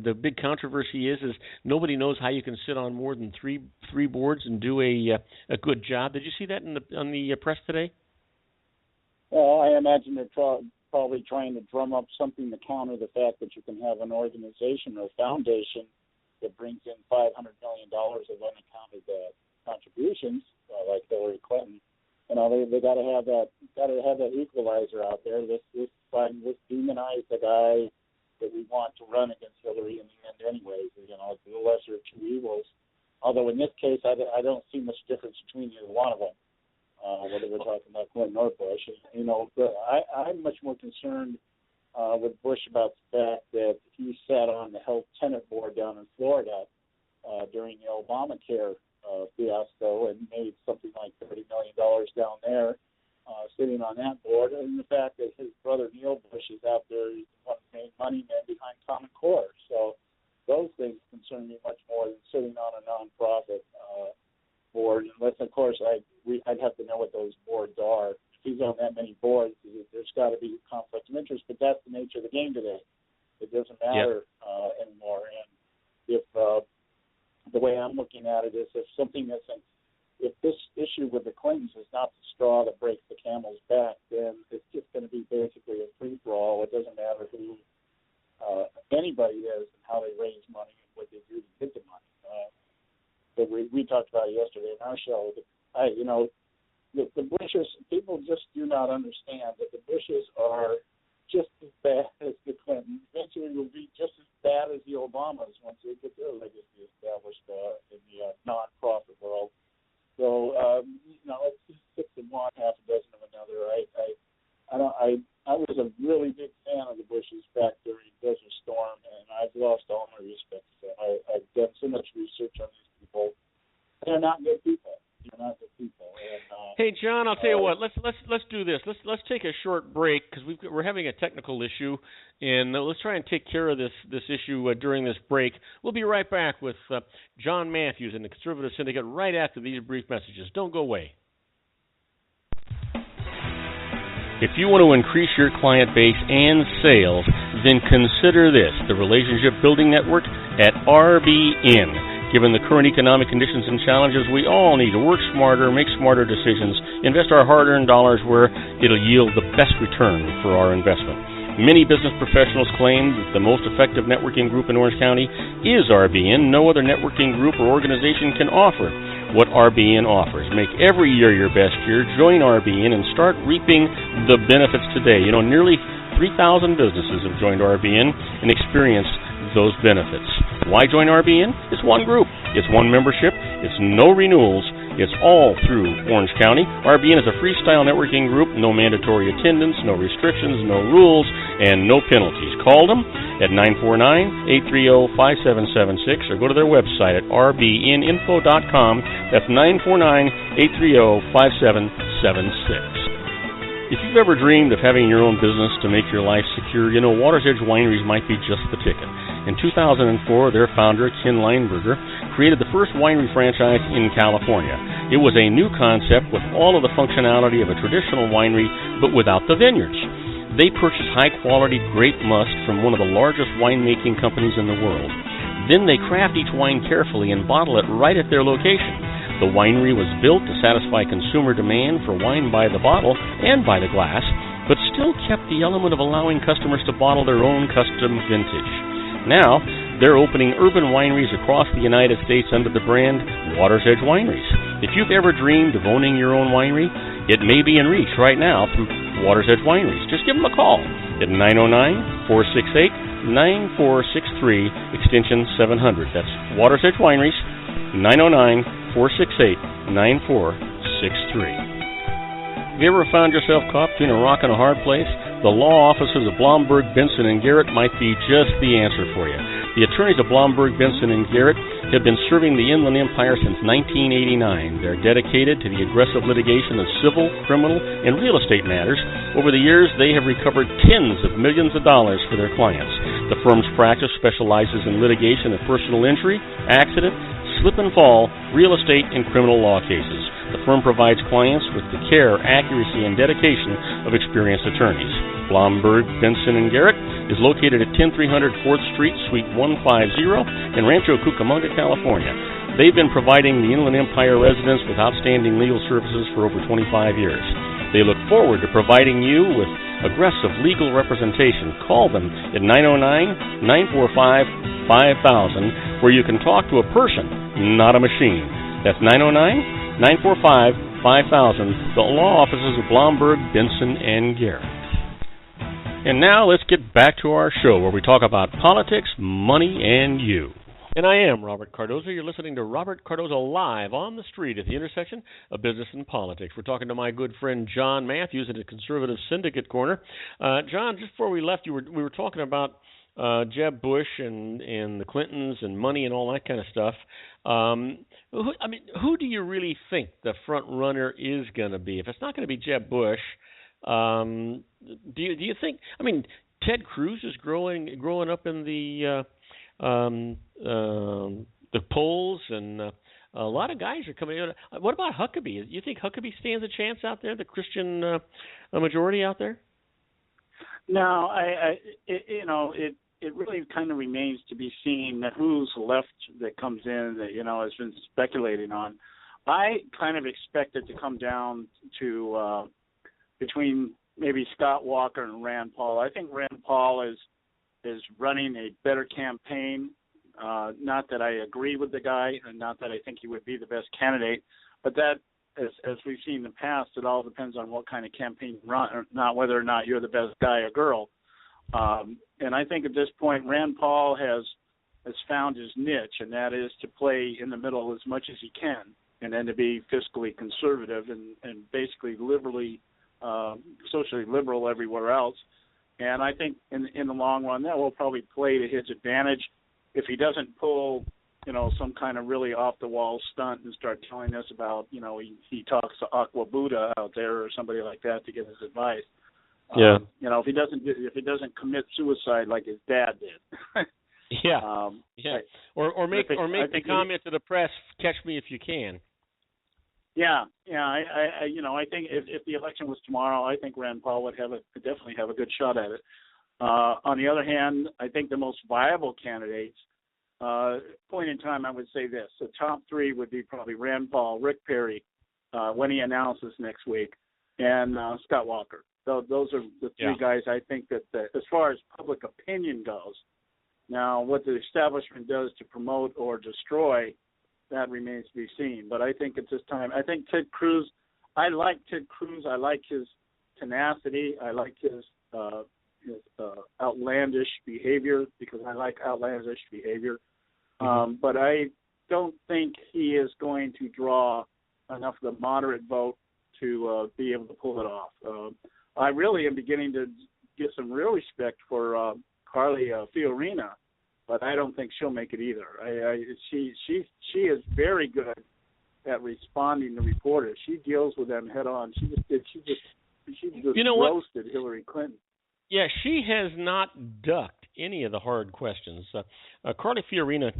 the big controversy is nobody knows how you can sit on more than three boards and do a good job. Did you see that on the press today?
Well, I imagine they're probably trying to drum up something to counter the fact that you can have an organization or foundation that brings in $500 million of unaccounted contributions, like Hillary Clinton. You know, they got to have that equalizer out there. Let's demonize the guy that we want to run against Hillary in the end, anyways. You know, it's the lesser of two evils. Although in this case, I don't see much difference between either one of them, whether we're talking about Clinton or Bush. You know, but I'm much more concerned with Bush about the fact that he sat on the health tenant board down in Florida during the Obamacare fiasco and made something like $30 million down there, sitting on that board, and the fact that his brother Neil Bush is out there, he's one of the main money men behind Common Core. So those things concern me much more than sitting on a nonprofit board, unless, of course, I'd have to know what those boards are. If he's on that many boards, there's got to be conflict of interest, but that's the nature of the game today. It doesn't matter anymore. And if the way I'm looking at it is, if this issue with the Clintons is not the straw that breaks the camel's back, then it's just going to be basically a free-for-all. It doesn't matter who anybody is and how they raise money and what they do to get the money. But we talked about it yesterday in our show. The Bushes, people just do not understand that the Bushes are just as bad as the Clintons. Eventually will be just as bad as the Obamas once they get their legacy established in the non-profit world. So, it's just 6 of one, half a dozen of another. I was a really big fan of the Bushes back during Desert Storm, and I've lost all my respect. So I've done so much research on these people. They're not good people. And,
hey, John, I'll tell you what. Let's do this. Let's take a short break because we're having a technical issue, and let's try and take care of this issue during this break. We'll be right back with John Matthews and the Conservative Syndicate right after these brief messages. Don't go away. If you want to increase your client base and sales, then consider this: the Relationship Building Network at RBN. Given the current economic conditions and challenges, we all need to work smarter, make smarter decisions, invest our hard-earned dollars where it'll yield the best return for our investment. Many business professionals claim that the most effective networking group in Orange County is RBN. No other networking group or organization can offer what RBN offers. Make every year your best year. Join RBN and start reaping the benefits today. You know, nearly 3,000 businesses have joined RBN and experienced those benefits. Why join RBN? It's one group. It's one membership. It's no renewals. It's all through Orange County. RBN is a freestyle networking group, no mandatory attendance, no restrictions, no rules, and no penalties. Call them at 949-830-5776 or go to their website at rbninfo.com. That's 949-830-5776. If you've ever dreamed of having your own business to make your life secure, you know Water's Edge Wineries might be just the ticket. In 2004, their founder, Ken Lineberger, created the first winery franchise in California. It was a new concept with all of the functionality of a traditional winery, but without the vineyards. They purchased high-quality grape must from one of the largest winemaking companies in the world. Then they craft each wine carefully and bottle it right at their location. The winery was built to satisfy consumer demand for wine by the bottle and by the glass, but still kept the element of allowing customers to bottle their own custom vintage. Now, they're opening urban wineries across the United States under the brand Water's Edge Wineries. If you've ever dreamed of owning your own winery, it may be in reach right now through Water's Edge Wineries. Just give them a call at 909-468-9463, extension 700. That's Water's Edge Wineries, 909-468-9463. Have you ever found yourself caught between a rock and a hard place? The law offices of Blomberg, Benson, and Garrett might be just the answer for you. The attorneys of Blomberg, Benson, and Garrett have been serving the Inland Empire since 1989. They're dedicated to the aggressive litigation of civil, criminal, and real estate matters. Over the years, they have recovered tens of millions of dollars for their clients. The firm's practice specializes in litigation of personal injury, accident, slip and fall, real estate, and criminal law cases. The firm provides clients with the care, accuracy, and dedication of experienced attorneys. Blomberg, Benson, and Garrett is located at 10300 4th Street, Suite 150 in Rancho Cucamonga, California. They've been providing the Inland Empire residents with outstanding legal services for over 25 years. They look forward to providing you with aggressive legal representation. Call them at 909-945-5000, where you can talk to a person, not a machine. That's 909-945-5000, the law offices of Blomberg, Benson, and Garrett. And now let's get back to our show where we talk about politics, money, and you. And I am Robert Cardoza. You're listening to Robert Cardoza live on the street at the intersection of business and politics. We're talking to my good friend John Matthews at the Conservative Syndicate Corner. John, just before we left, we were talking about Jeb Bush and the Clintons and money and all that kind of stuff. Who do you really think the front runner is going to be? If it's not going to be Jeb Bush, do you think? I mean, Ted Cruz is growing up in the polls, and a lot of guys are coming in. What about Huckabee? You think Huckabee stands a chance out there? The Christian majority out there?
No, it really kind of remains to be seen who's left that comes in that has been speculating on. I kind of expect it to come down to between maybe Scott Walker and Rand Paul. I think Rand Paul is running a better campaign. Not that I agree with the guy, and not that I think he would be the best candidate, but that, as we've seen in the past, it all depends on what kind of campaign you run, or not whether or not you're the best guy or girl. And I think at this point, Rand Paul has found his niche, and that is to play in the middle as much as he can, and then to be fiscally conservative and basically liberally, socially liberal everywhere else. And I think in the long run, that will probably play to his advantage if he doesn't pull, some kind of really off-the-wall stunt and start telling us about, he talks to Aqua Buddha out there or somebody like that to get his advice.
Yeah.
If he doesn't commit suicide like his dad did.
Yeah. Yeah. Or make the comment to the press, catch me if you can.
Yeah. I think if the election was tomorrow, I think Rand Paul would definitely have a good shot at it. On the other hand, I think the most viable candidates point in time, I would say this. The top three would be probably Rand Paul, Rick Perry, when he announces next week, and Scott Walker. So those are the three guys I think that as far as public opinion goes. Now, what the establishment does to promote or destroy, that remains to be seen. But I think at this time, I think Ted Cruz, I like Ted Cruz. I like his tenacity. I like his outlandish behavior, because I like outlandish behavior. But I don't think he is going to draw enough of the moderate vote to be able to pull it off. I really am beginning to get some real respect for Carly Fiorina, but I don't think she'll make it either. She is very good at responding to reporters. She deals with them head on. She just roasted Hillary Clinton.
Yeah, she has not ducked any of the hard questions. Carly Fiorina,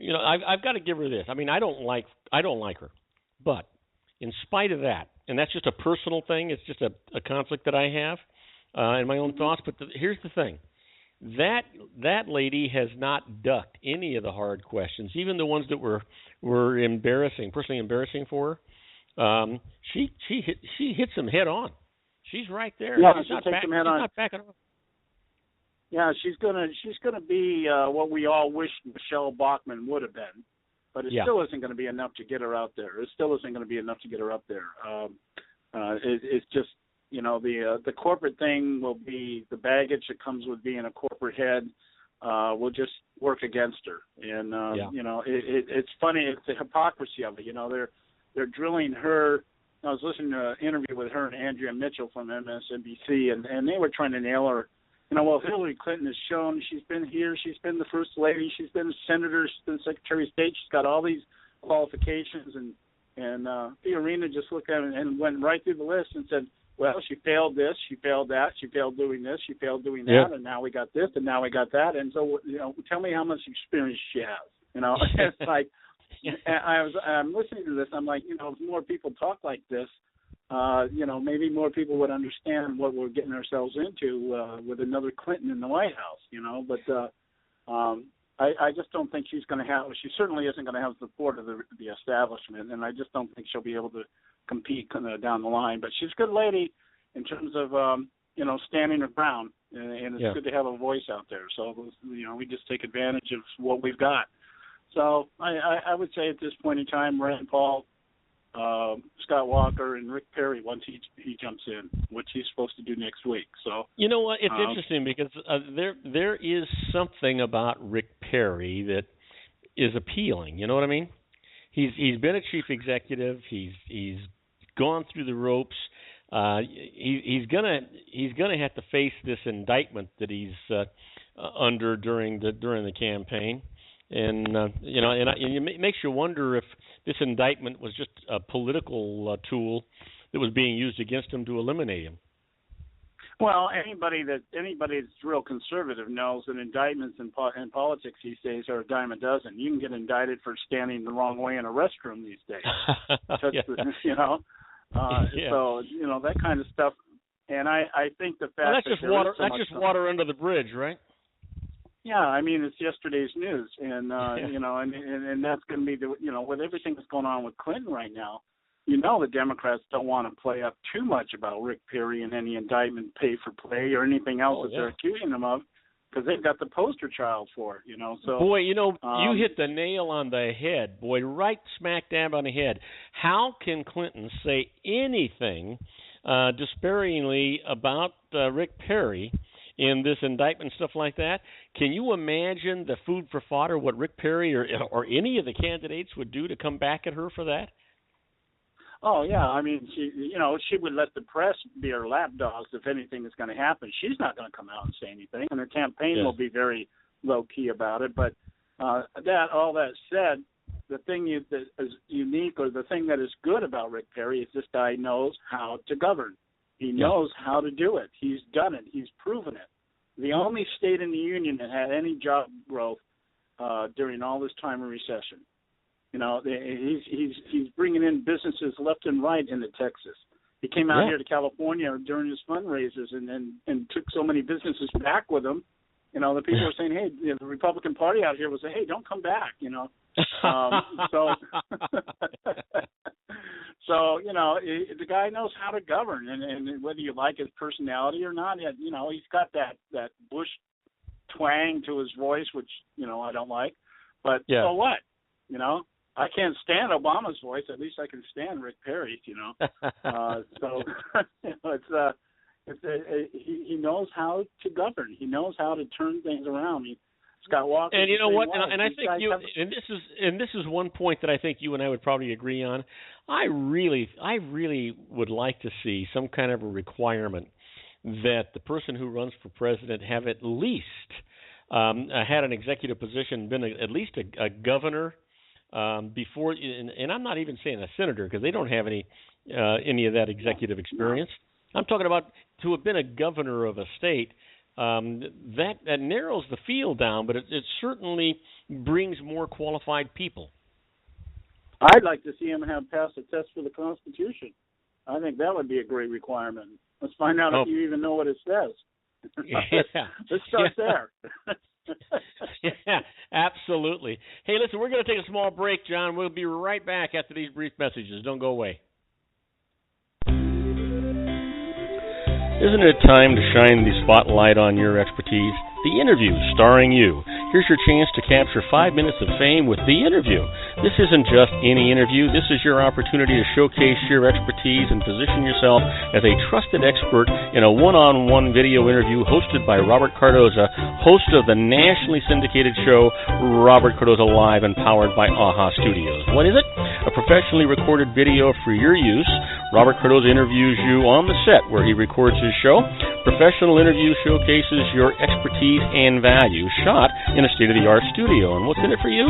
I've got to give her this. I mean, I don't like her, but in spite of that, and that's just a personal thing. It's just a conflict that I have in my own thoughts. But here's the thing: that lady has not ducked any of the hard questions, even the ones that were personally embarrassing for her. She hits them head on. She's right there.
Yeah,
she's not
take them head on.
Not backing off.
Yeah, she's gonna be what we all wish Michelle Bachmann would have been, but it still isn't going to be enough to get her out there. It still isn't going to be enough to get her up there. It's just the corporate thing will be the baggage that comes with being a corporate head. Will just work against her, and it's funny. It's the hypocrisy of it. They're drilling her. I was listening to an interview with her and Andrea Mitchell from MSNBC, and they were trying to nail her. Well, Hillary Clinton has shown she's been here, she's been the first lady, she's been a senator, she's been Secretary of State, she's got all these qualifications, and Fiorina just looked at it and went right through the list and said, well, she failed this, she failed that, she failed doing this, she failed doing that, and now we got this, and now we got that, and so tell me how much experience she has. It's like. I'm listening to this. I'm like, if more people talk like this, maybe more people would understand what we're getting ourselves into with another Clinton in the White House. But I just don't think she's going to have. She certainly isn't going to have support of the establishment, and I just don't think she'll be able to compete down the line. But she's a good lady in terms of standing her ground, and it's good to have a voice out there. So we just take advantage of what we've got. So I would say at this point in time, Rand Paul, Scott Walker, and Rick Perry once he jumps in, which he's supposed to do next week. So
you know what? It's interesting because there is something about Rick Perry that is appealing. You know what I mean? He's been a chief executive. He's gone through the ropes. He's gonna have to face this indictment that he's under during the campaign. And it makes you wonder if this indictment was just a political tool that was being used against him to eliminate him.
Well, anybody that's real conservative knows that indictments in politics these days are a dime a dozen. You can get indicted for standing the wrong way in a restroom these days. So that kind of stuff. And I think the fact
that's just water under the bridge, right?
Yeah, I mean, it's yesterday's news, and and that's going to be with everything that's going on with Clinton right now. The Democrats don't want to play up too much about Rick Perry and any indictment, pay for play, or anything else they're accusing him of, because they've got the poster child for it. So
boy, you hit the nail on the head, boy, right smack dab on the head. How can Clinton say anything disparagingly about Rick Perry in this indictment, stuff like that? Can you imagine the food for fodder, what Rick Perry or any of the candidates would do to come back at her for that?
Oh, yeah. I mean, she would let the press be her lapdogs if anything is going to happen. She's not going to come out and say anything, and her campaign will be very low-key about it. But all that said, the thing that is unique, or the thing that is good about Rick Perry, is this guy knows how to govern. He knows how to do it. He's done it. He's proven it. The only state in the union that had any job growth during all this time of recession. He's bringing in businesses left and right into Texas. He came out here to California during his fundraisers and took so many businesses back with him You know, the people were saying, hey, the Republican Party out here was saying, hey, don't come back, you know. So, you know, the guy knows how to govern, and whether you like his personality or not, you know, he's got that Bush twang to his voice, which, you know, I don't like. But so what? You know, I can't stand Obama's voice. At least I can stand Rick Perry's, you know. So, you know, he knows how to govern. He knows how to turn things around. Scott Walker.
And you know what? And I think this is one point that I think you and I would probably agree on. I really would like to see some kind of a requirement that the person who runs for president have at least had an executive position, been at least a governor before. And I'm not even saying a senator, because they don't have any of that executive experience. I'm talking about to have been a governor of a state. That narrows the field down, but it certainly brings more qualified people.
I'd like to see him have passed a test for the Constitution. I think that would be a great requirement. Let's find out if you even know what it says. Let's start there.
Yeah, absolutely. Hey, listen, we're going to take a small break, John. We'll be right back after these brief messages. Don't go away. Isn't it time to shine the spotlight on your expertise? The Interview, starring you. Here's your chance to capture 5 minutes of fame with The Interview. This isn't just any interview. This is your opportunity to showcase your expertise and position yourself as a trusted expert in a one-on-one video interview hosted by Robert Cardoza, host of the nationally syndicated show Robert Cardoza Live and powered by AHA Studios. What is it? A professionally recorded video for your use. Robert Cardoza interviews you on the set where he records his show. Professional interview showcases your expertise and value, shot in a state-of-the-art studio. And what's in it for you?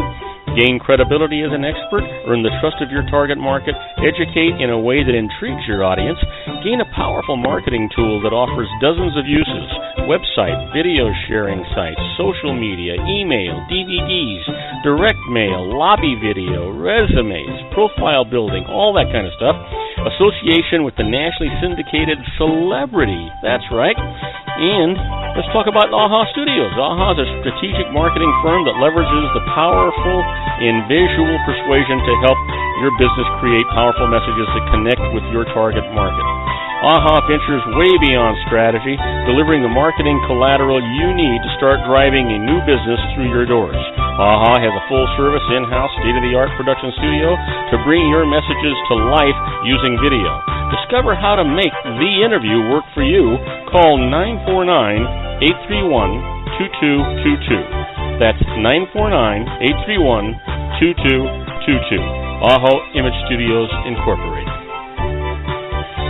Gain credibility as an expert, earn the trust of your target market, educate in a way that intrigues your audience, gain a powerful marketing tool that offers dozens of uses, website, video sharing sites, social media, email, DVDs, direct mail, lobby video, resumes, profile building, all that kind of stuff. Association with the nationally syndicated celebrity. That's right. And let's talk about AHA Studios. AHA is a strategic marketing firm that leverages the powerful in visual persuasion to help your business create powerful messages that connect with your target market. AHA ventures way beyond strategy, delivering the marketing collateral you need to start driving a new business through your doors. AHA has a full-service, in-house, state-of-the-art production studio to bring your messages to life using video. Discover how to make The Interview work for you. Call 949-831-2222. That's 949-831-2222. AHA Image Studios, Incorporated.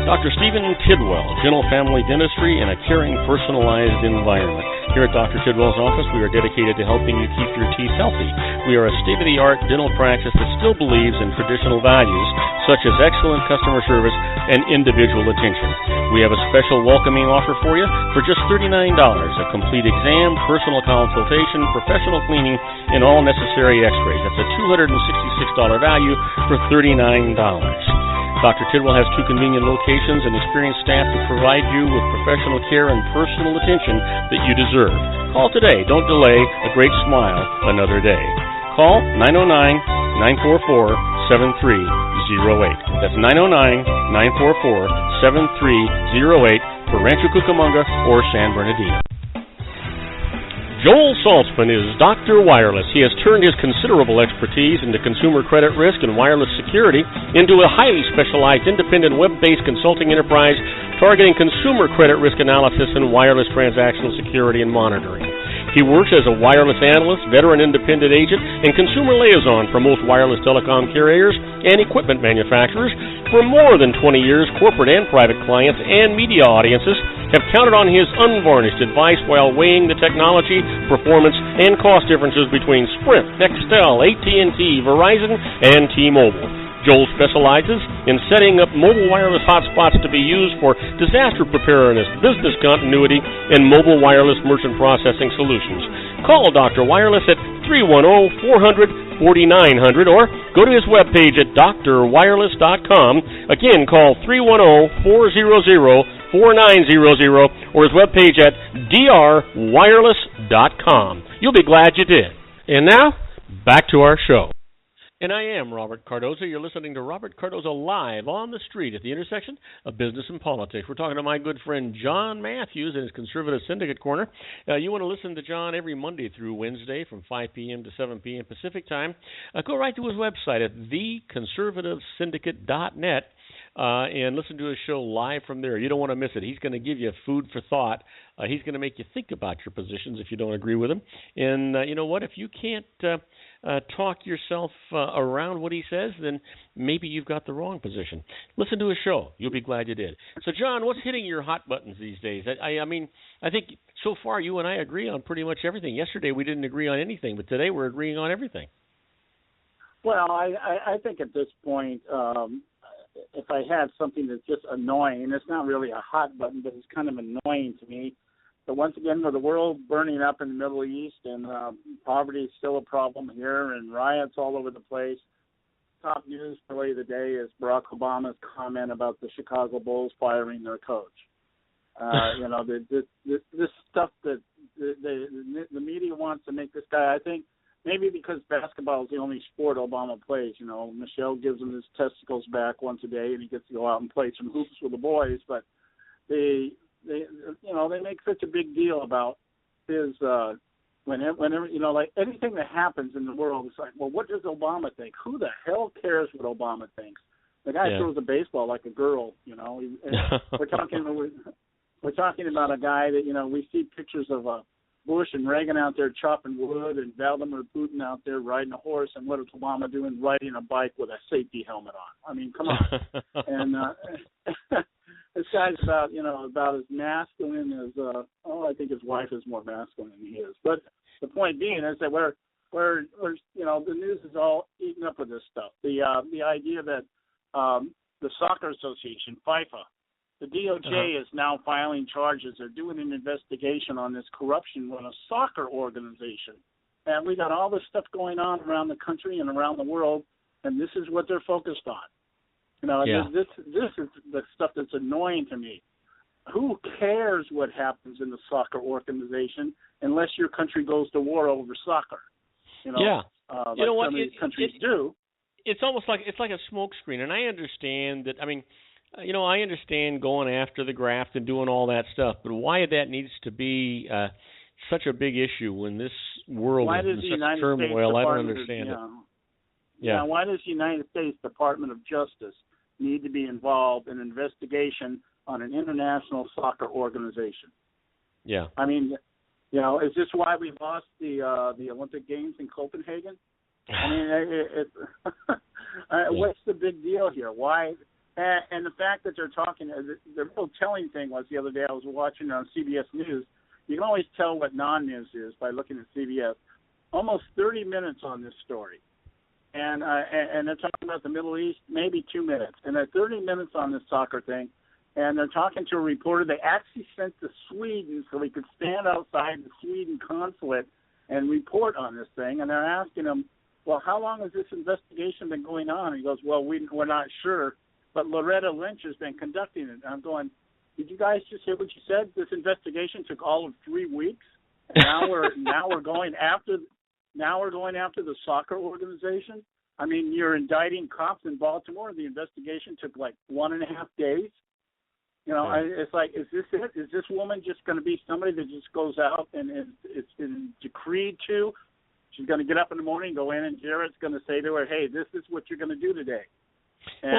Dr. Stephen Tidwell, Gentle Family Dentistry in a caring, personalized environment. Here at Dr. Tidwell's office, we are dedicated to helping you keep your teeth healthy. We are a state-of-the-art dental practice that still believes in traditional values, such as excellent customer service and individual attention. We have a special welcoming offer for you for just $39, a complete exam, personal consultation, professional cleaning, and all necessary x-rays. That's a $266 value for $39. Dr. Tidwell has 2 convenient locations and experienced staff to provide you with professional care and personal attention that you deserve. Call today. Don't delay. A great smile another day. Call 909-944-7308. That's 909-944-7308 for Rancho Cucamonga or San Bernardino. Joel Saltzman is Dr. Wireless. He has turned his considerable expertise into consumer credit risk and wireless security into a highly specialized independent web-based consulting enterprise targeting consumer credit risk analysis and wireless transactional security and monitoring. He works as a wireless analyst, veteran independent agent, and consumer liaison for most wireless telecom carriers and equipment manufacturers. For more than 20 years, corporate and private clients and media audiences have counted on his unvarnished advice while weighing the technology, performance, and cost differences between Sprint, Nextel, AT&T, Verizon, and T-Mobile. Joel specializes in setting up mobile wireless hotspots to be used for disaster preparedness, business continuity, and mobile wireless merchant processing solutions. Call Dr. Wireless at 310-400-4900 or go to his webpage at drwireless.com. Again, call 310-400-4900 or his webpage at drwireless.com. You'll be glad you did. And now, back to our show. And I am Robert Cardoza. You're listening to Robert Cardoza live on the street at the intersection of business and politics. We're talking to my good friend John Matthews in his Conservative Syndicate Corner. You want to listen to John every Monday through Wednesday from 5 p.m. to 7 p.m. Pacific Time. Go right to his website at theconservativesyndicate.net. And listen to his show live from there. You don't want to miss it. He's going to give you food for thought. He's going to make you think about your positions if you don't agree with him. And you know what? If you can't talk yourself around what he says, then maybe you've got the wrong position. Listen to his show. You'll be glad you did. So, John, what's hitting your hot buttons these days? I mean, I think so far you and I agree on pretty much everything. Yesterday we didn't agree on anything, but today we're agreeing on everything.
Well, I think at this point, if I had something that's just annoying, and it's not really a hot button, but it's kind of annoying to me. But once again, with the world burning up in the Middle East and poverty is still a problem here and riots all over the place, top news story of the day is Barack Obama's comment about the Chicago Bulls firing their coach. You know, this stuff that the media wants to make this guy, I think, maybe because basketball is the only sport Obama plays. You know, Michelle gives him his testicles back once a day, and he gets to go out and play some hoops with the boys. But they make such a big deal about his whenever you know, like anything that happens in the world, it's like, well, what does Obama think? Who the hell cares what Obama thinks? The guy throws a baseball like a girl. You know, we're talking about a guy that, you know, we see pictures of Bush and Reagan out there chopping wood and Vladimir Putin out there riding a horse, and what is Obama doing? Riding a bike with a safety helmet on. I mean, come on. And this guy's about as masculine as I think his wife is more masculine than he is. But the point being is that we're you know, the news is all eaten up with this stuff. The idea that the Soccer Association, FIFA, the DOJ is now filing charges. They're doing an investigation on this corruption with a soccer organization. And we got all this stuff going on around the country and around the world, and this is what they're focused on. You know, this is the stuff that's annoying to me. Who cares what happens in the soccer organization unless your country goes to war over soccer? You know, like
you know what?
Some of these countries do.
It's almost like it's like a smokescreen, and I understand that. I mean, you know, I understand going after the graft and doing all that stuff, but why that needs to be such a big issue when this world is in such turmoil? I don't understand it.
Yeah, why does the United States Department of Justice need to be involved in an investigation on an international soccer organization?
Yeah.
I mean, you know, is this why we lost the Olympic Games in Copenhagen? I mean, what's the big deal here? Why? And the fact that they're talking, the real telling thing was the other day I was watching on CBS News. You can always tell what non-news is by looking at CBS. Almost 30 minutes on this story. And they're talking about the Middle East, maybe 2 minutes. And they're 30 minutes on this soccer thing. And they're talking to a reporter they actually sent to Sweden so he could stand outside the Sweden consulate and report on this thing. And they're asking him, well, how long has this investigation been going on? And he goes, well, we're not sure. But Loretta Lynch has been conducting it. And I'm going, did you guys just hear what you said? This investigation took all of 3 weeks. And now we're going after the soccer organization. I mean, you're indicting cops in Baltimore. The investigation took like 1.5 days. You know, it's like, is this it? Is this woman just going to be somebody that just goes out and it's been decreed to? She's going to get up in the morning, go in, and Jared's going to say to her, hey, this is what you're going to do today. And,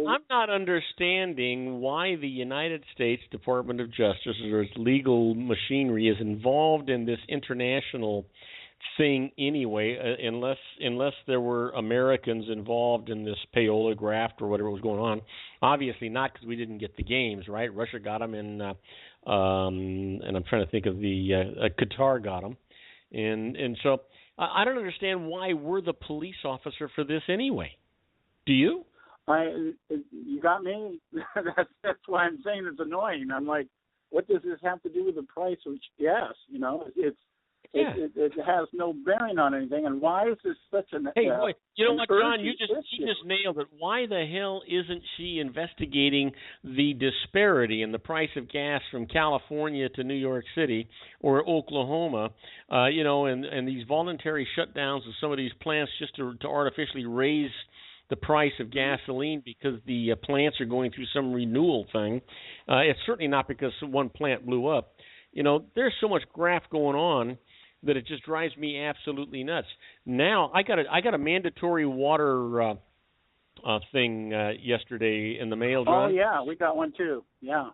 I'm not understanding why the United States Department of Justice or its legal machinery is involved in this international thing anyway, unless there were Americans involved in this payola graft or whatever was going on. Obviously not, because we didn't get the games, right? Russia got them, and I'm trying to think of the Qatar got them, and so I don't understand why we're the police officer for this anyway. Do you?
You got me. That's why I'm saying it's annoying. I'm like, what does this have to do with the price of gas? You know, it's It has no bearing on anything. And why is this such an
Hey, boy, you know what, John? You
issue?
just nailed it. Why the hell isn't she investigating the disparity in the price of gas from California to New York City or Oklahoma? And these voluntary shutdowns of some of these plants just to artificially raise the price of gasoline because the plants are going through some renewal thing. It's certainly not because one plant blew up. There's so much graft going on that it just drives me absolutely nuts. Now I got a mandatory water thing yesterday in the mail, John.
Oh yeah, we got one too. Yeah,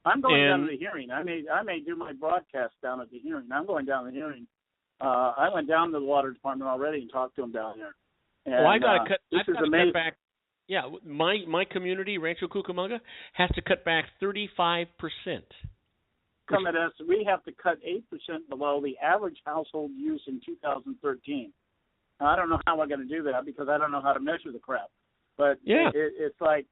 I'm going down to the hearing. I may do my broadcast down at the hearing. I'm going down to the hearing. I went down to the water department already and talked to them down there. And,
I got to cut.
This
I've
is
got to
amazing.
cut back. Yeah, my community, Rancho Cucamonga, has to cut back 35%.
Come at us. We have to cut 8% below the average household use in 2013. Now, I don't know how we're going to do that because I don't know how to measure the crap. But
yeah,
it's like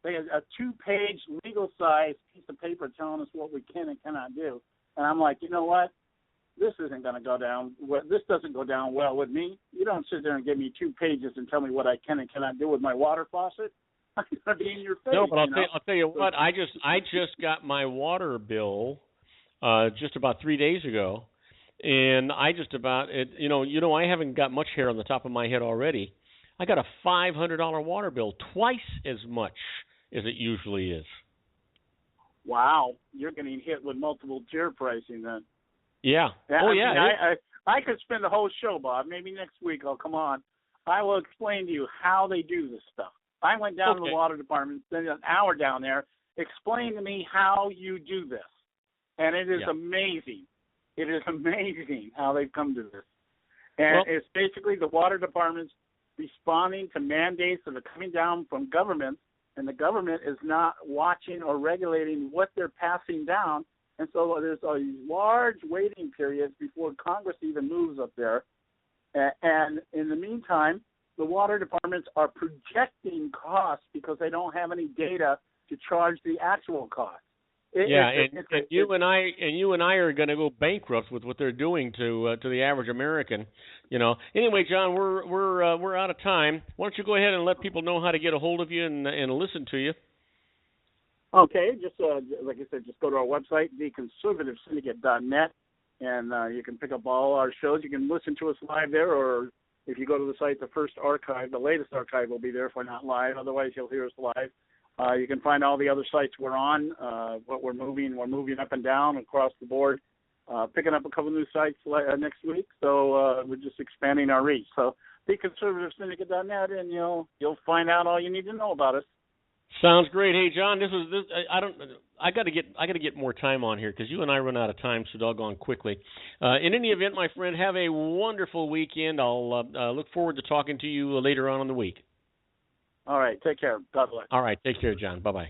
they have a 2-page legal size piece of paper telling us what we can and cannot do. And I'm like, you know what? This isn't going to go down. This doesn't go down well with me. You don't sit there and give me 2 pages and tell me what I can and cannot do with my water faucet. I'm going to be in your face.
No, but I'll tell you what. I just got my water bill just about 3 days ago, and I just about it. I haven't got much hair on the top of my head already. I got a $500 water bill, twice as much as it usually is.
Wow, you're getting hit with multiple tier pricing then.
Yeah.
I could spend the whole show, Bob. Maybe next week I'll come on. I will explain to you how they do this stuff. I went down to the water department, spent an hour down there. Explain to me how you do this. And it is amazing. It is amazing how they've come to this. And it's basically the water departments responding to mandates that are coming down from government, and the government is not watching or regulating what they're passing down. And so there's a large waiting period before Congress even moves up there. And in the meantime, the water departments are projecting costs because they don't have any data to charge the actual cost. You and I are going to go bankrupt with what they're doing to the average American. Anyway, John, we're out of time. Why don't you go ahead and let people know how to get a hold of you and listen to you? Okay, just like I said, just go to our website, theconservativesyndicate.net, and you can pick up all our shows. You can listen to us live there, or if you go to the site, the first archive, the latest archive will be there if we're not live. Otherwise, you'll hear us live. You can find all the other sites we're on, what we're moving up and down across the board, picking up a couple new sites next week. So we're just expanding our reach. So theconservativesyndicate.net, and you'll find out all you need to know about us.
Sounds great. Hey, John, I got to get more time on here because you and I run out of time so doggone quickly. In any event, my friend, have a wonderful weekend. I'll look forward to talking to you later on in the week.
All right. Take care. God bless.
All right. Take care, John. Bye-bye.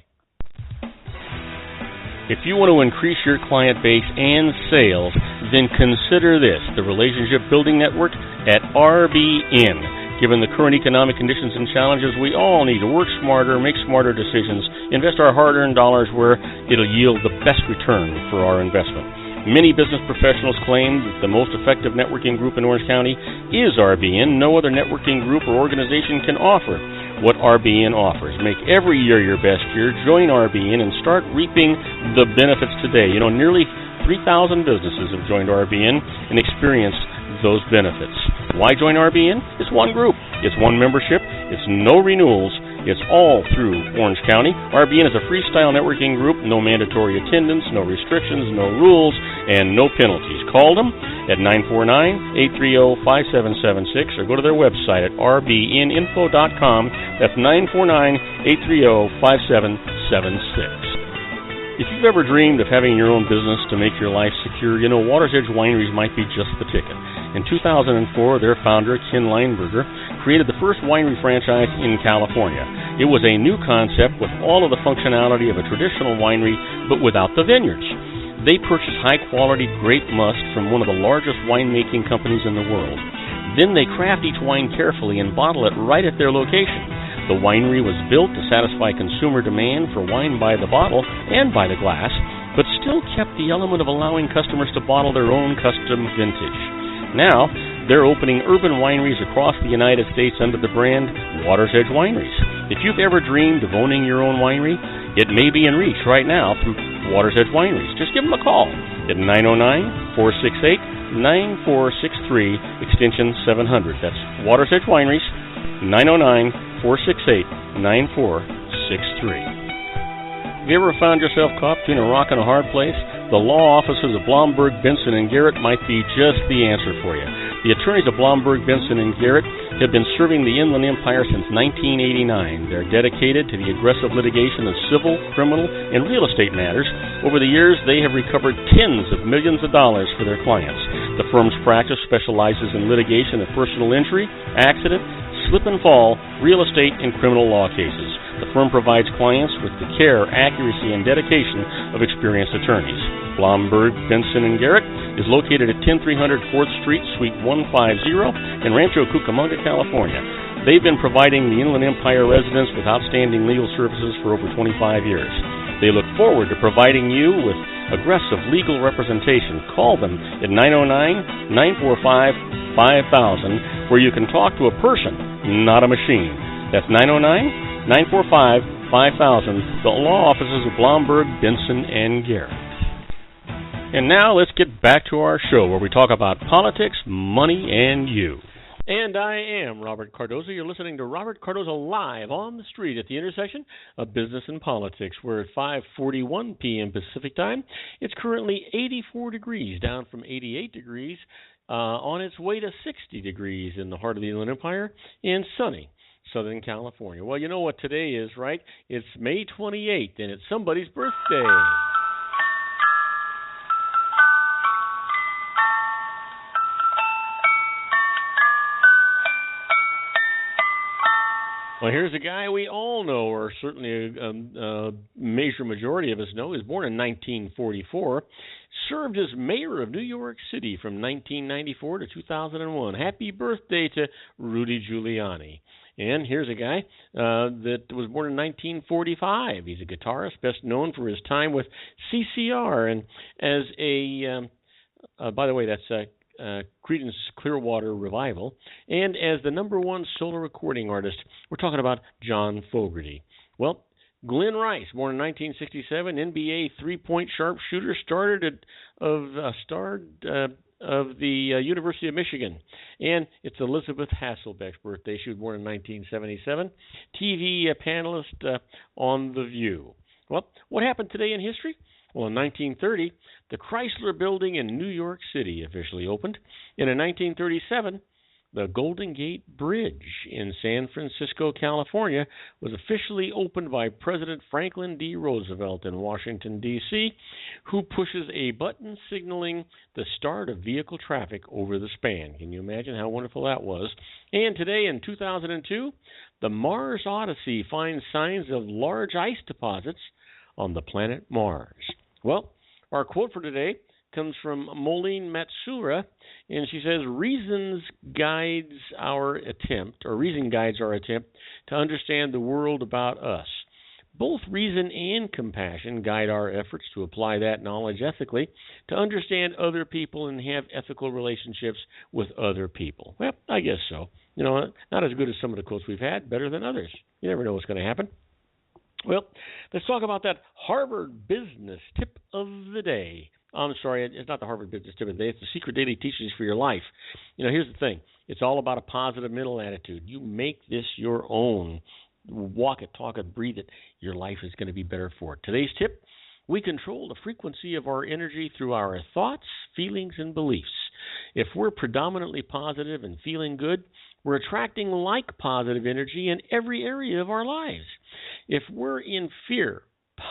If you want to increase your client base and sales, then consider this, the Relationship Building Network at RBN. Given the current economic conditions and challenges, we all need to work smarter, make smarter decisions, invest our hard-earned dollars where it'll yield the best return for our investment. Many business professionals claim that the most effective networking group in Orange County is RBN. No other networking group or organization can offer what RBN offers. Make every year your best year. Join RBN and start reaping the benefits today. Nearly 3,000 businesses have joined RBN and experienced those benefits. Why join RBN? It's one group. It's one membership. It's no renewals. It's all through Orange County. RBN is a freestyle networking group. No mandatory attendance, no restrictions, no rules, and no penalties. Call them at 949-830-5776 or go to their website at rbninfo.com. That's 949-830-5776. If you've ever dreamed of having your own business to make your life secure, Water's Edge Wineries might be just the ticket. In 2004, their founder, Ken Leinberger, created the first winery franchise in California. It was a new concept with all of the functionality of a traditional winery, but without the vineyards. They purchased high-quality grape must from one of the largest winemaking companies in the world. Then they craft each wine carefully and bottle it right at their location. The winery was built to satisfy consumer demand for wine by the bottle and by the glass, but still kept the element of allowing customers to bottle their own custom vintage. Now, they're opening urban wineries across the United States under the brand Water's Edge Wineries. If you've ever dreamed of owning your own winery, it may be in reach right now through Water's Edge Wineries. Just give them a call at 909-468-9463, extension 700. That's Water's Edge Wineries, 909-468-9463. Have you ever found yourself caught between a rock and a hard place? The law offices of Blomberg, Benson, and Garrett might be just the answer for you. The attorneys of Blomberg, Benson, and Garrett have been serving the Inland Empire since 1989. They're dedicated to the aggressive litigation of civil, criminal, and real estate matters. Over the years, they have recovered tens of millions of dollars for their clients. The firm's practice specializes in litigation of personal injury, accident, slip and fall, real estate, and criminal law cases. The firm provides clients with the care, accuracy, and dedication of experienced attorneys. Blomberg, Benson, and Garrett is located at 10300 4th Street, Suite 150 in Rancho Cucamonga, California. They've been providing the Inland Empire residents with outstanding legal services for over 25 years. They look forward to providing you with aggressive legal representation. Call them at 909-945-5000, where you can talk to a person, not a machine. That's 909-945-5000, the law offices of Blomberg, Benson, and Garrett. And now let's get back to our show where we talk about politics, money, and you. And I am Robert Cardoza. You're listening to Robert Cardoza live on the street at the intersection of business and politics. We're at 5:41 p.m. Pacific time. It's currently 84 degrees, down from 88 degrees, on its way to 60 degrees in the heart of the Inland Empire in sunny Southern California. Well, you know what today is, right? It's May 28th, and it's somebody's birthday. Well, here's a guy we all know, or certainly a major majority of us know. He was born in 1944, served as mayor of New York City from 1994 to 2001. Happy birthday to Rudy Giuliani. And here's a guy that was born in 1945. He's a guitarist, best known for his time with CCR, and as a, by the way, that's Creedence Clearwater Revival, and as the #1 solo recording artist. We're talking about John Fogerty. Well, Glenn Rice, born in 1967, NBA three-point sharpshooter, starred of the University of Michigan. And it's Elizabeth Hasselbeck's birthday. She was born in 1977. TV panelist on The View. Well, what happened today in history? Well, in 1930, the Chrysler Building in New York City officially opened. And in 1937, the Golden Gate Bridge in San Francisco, California, was officially opened by President Franklin D. Roosevelt in Washington, D.C., who pushes a button signaling the start of vehicle traffic over the span. Can you imagine how wonderful that was? And today, in 2002, the Mars Odyssey finds signs of large ice deposits on the planet Mars. Well, our quote for today comes from Moline Matsura, and she says, reason guides our attempt to understand the world about us. Both reason and compassion guide our efforts to apply that knowledge ethically, to understand other people and have ethical relationships with other people. Well, I guess so. You know, not as good as some of the quotes we've had, better than others. You never know what's going to happen. Well, let's talk about that Harvard Business Tip of the Day. I'm sorry, it's not the Harvard Business Tip of the Day. It's the Secret Daily Teachings for Your Life. You know, here's the thing. It's all about a positive mental attitude. You make this your own. Walk it, talk it, breathe it. Your life is going to be better for it. Today's tip, we control the frequency of our energy through our thoughts, feelings, and beliefs. If we're predominantly positive and feeling good, we're attracting like positive energy in every area of our lives. If we're in fear,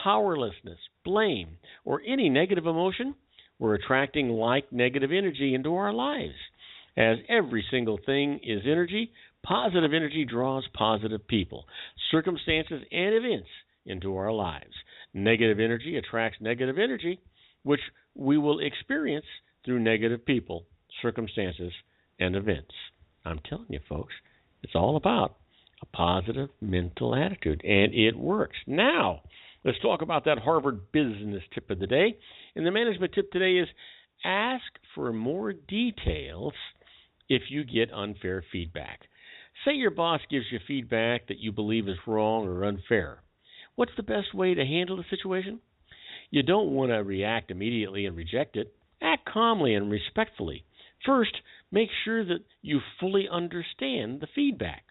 powerlessness, blame, or any negative emotion, we're attracting like negative energy into our lives. As every single thing is energy, positive energy draws positive people, circumstances, and events into our lives. Negative energy attracts negative energy, which we will experience through negative people, circumstances, and events. I'm telling you, folks, it's all about a positive mental attitude, and it works. Now, let's talk about that Harvard Business Tip of the Day. And the management tip today is ask for more details if you get unfair feedback. Say your boss gives you feedback that you believe is wrong or unfair. What's the best way to handle the situation? You don't want to react immediately and reject it. Act calmly and respectfully. First, make sure that you fully understand the feedback.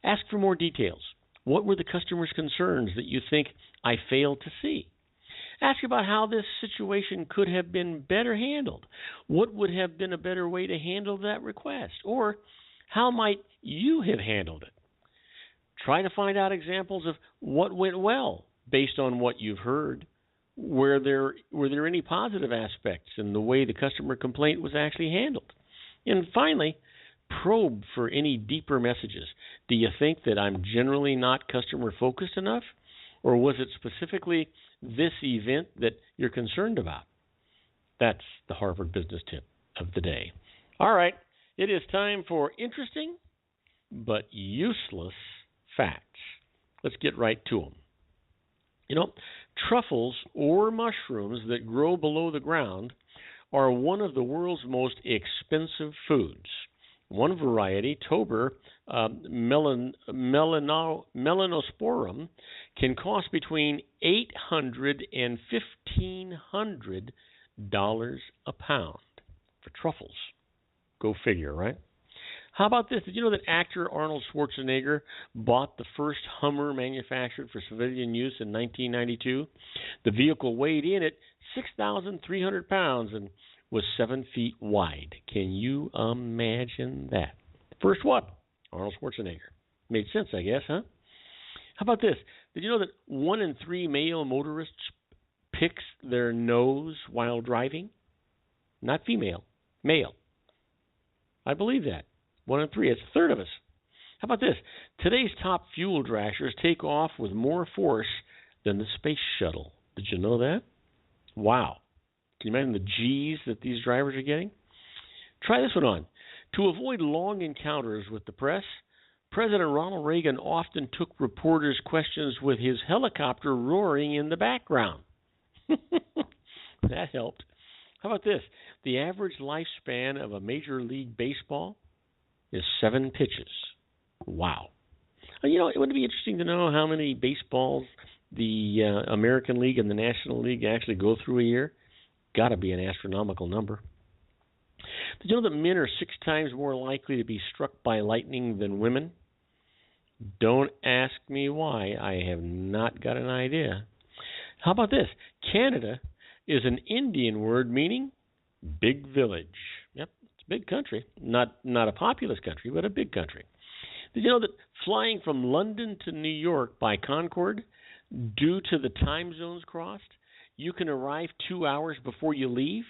Ask for more details. What were the customer's concerns that you think I failed to see? Ask about how this situation could have been better handled. What would have been a better way to handle that request? Or how might you have handled it? Try to find out examples of what went well based on what you've heard. Were there any positive aspects in the way the customer complaint was actually handled? And finally, probe for any deeper messages. Do you think that I'm generally not customer-focused enough? Or was it specifically this event that you're concerned about? That's the Harvard Business Tip of the day. All right, it is time for interesting but useless facts. Let's get right to them. You know, truffles or mushrooms that grow below the ground are one of the world's most expensive foods. One variety, Tober melanosporum, can cost between $800 and $1,500 a pound for truffles. Go figure, right? How about this? Did you know that actor Arnold Schwarzenegger bought the first Hummer manufactured for civilian use in 1992? The vehicle weighed in at 6,300 pounds and was 7 feet wide. Can you imagine that? First one, Arnold Schwarzenegger. Made sense, I guess, huh? How about this? Did you know that 1 in 3 male motorists picks their nose while driving? Not female, male. I believe that. 1 in 3. It's a third of us. How about this? Today's top fuel drashers take off with more force than the space shuttle. Did you know that? Wow. Can you imagine the G's that these drivers are getting? Try this one on. To avoid long encounters with the press, President Ronald Reagan often took reporters' questions with his helicopter roaring in the background. That helped. How about this? The average lifespan of a Major League Baseball is 7 pitches. Wow. You know, it would be interesting to know how many baseballs the American League and the National League actually go through a year. Got to be an astronomical number. Did you know that men are 6 times more likely to be struck by lightning than women? Don't ask me why. I have not got an idea. How about this? Canada is an Indian word meaning big village. Yep, it's a big country. Not a populous country, but a big country. Did you know that flying from London to New York by Concorde, due to the time zones crossed, you can arrive 2 hours before you leave?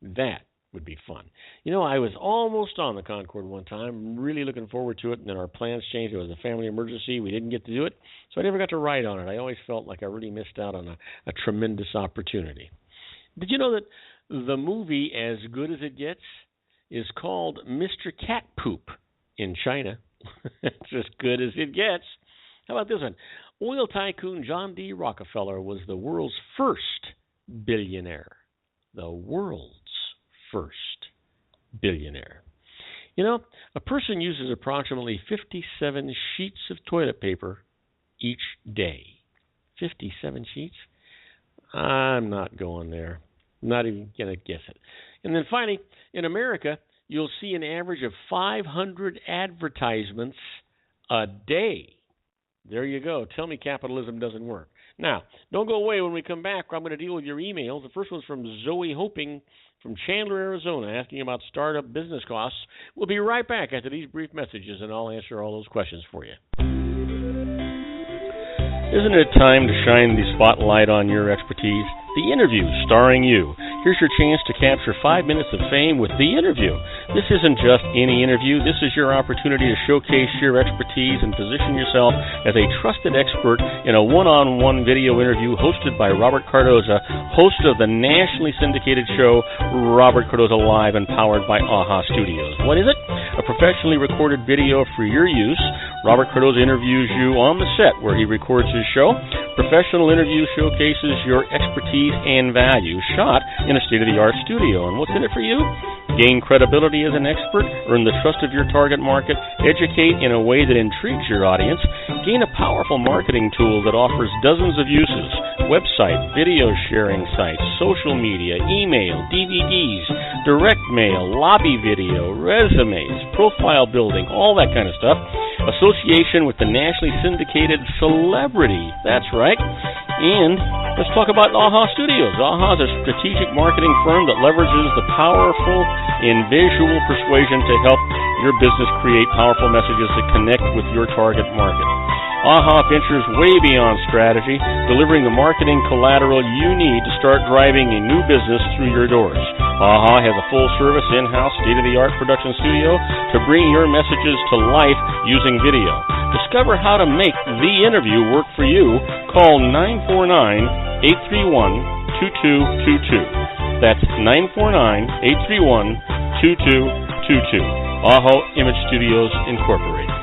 That would be fun. You know, I was almost on the Concorde one time, really looking forward to it, and then our plans changed. It was a family emergency. We didn't get to do it, so I never got to ride on it. I always felt like I really missed out on a tremendous opportunity. Did you know that the movie As Good as It Gets is called Mr. Cat Poop in China? It's as good as it gets. How about this one? Oil tycoon John D. Rockefeller was the world's first billionaire. The world's first billionaire. You know, a person uses approximately 57 sheets of toilet paper each day. 57 sheets? I'm not going there. Not even going to guess it. And then finally, in America, you'll see an average of 500 advertisements a day. There you go. Tell me capitalism doesn't work. Now, don't go away. When we come back, I'm going to deal with your emails. The first one's from Zoe Hoping from Chandler, Arizona, asking about startup business costs. We'll be right back after these brief messages, and I'll answer all those questions for you. Isn't it time to shine the spotlight on your expertise? The Interview, starring you. Here's your chance to capture 5 minutes of fame with The Interview. This isn't just any interview. This is your opportunity to showcase your expertise and position yourself as a trusted expert in a one-on-one video interview hosted by Robert Cardoza, host of the nationally syndicated show Robert Cardoza Live and powered by AHA Studios. What is it? a professionally recorded video for your use. Robert Cardoza interviews you on the set where he records his show. Professional interview showcases your expertise and value, shot in a state-of-the-art studio. And what's in it for you? Gain credibility as an expert, earn the trust of your target market, educate in a way that intrigues your audience, gain a powerful marketing tool that offers dozens of uses, website, video sharing sites, social media, email, DVDs, direct mail, lobby video, resumes, profile building, all that kind of stuff. Association with the nationally syndicated celebrity. That's right. And let's talk about AHA Studios. AHA is a strategic marketing firm that leverages the powerful in visual persuasion to help your business create powerful messages that connect with your target market. AHA ventures way beyond strategy, delivering the marketing collateral you need to start driving a new business through your doors. AHA has a full-service, in-house, state-of-the-art production studio to bring your messages to life using video. Discover how to make the interview work for you. Call 949-831-2222. That's 949-831-2222. AHA Image Studios, Incorporated.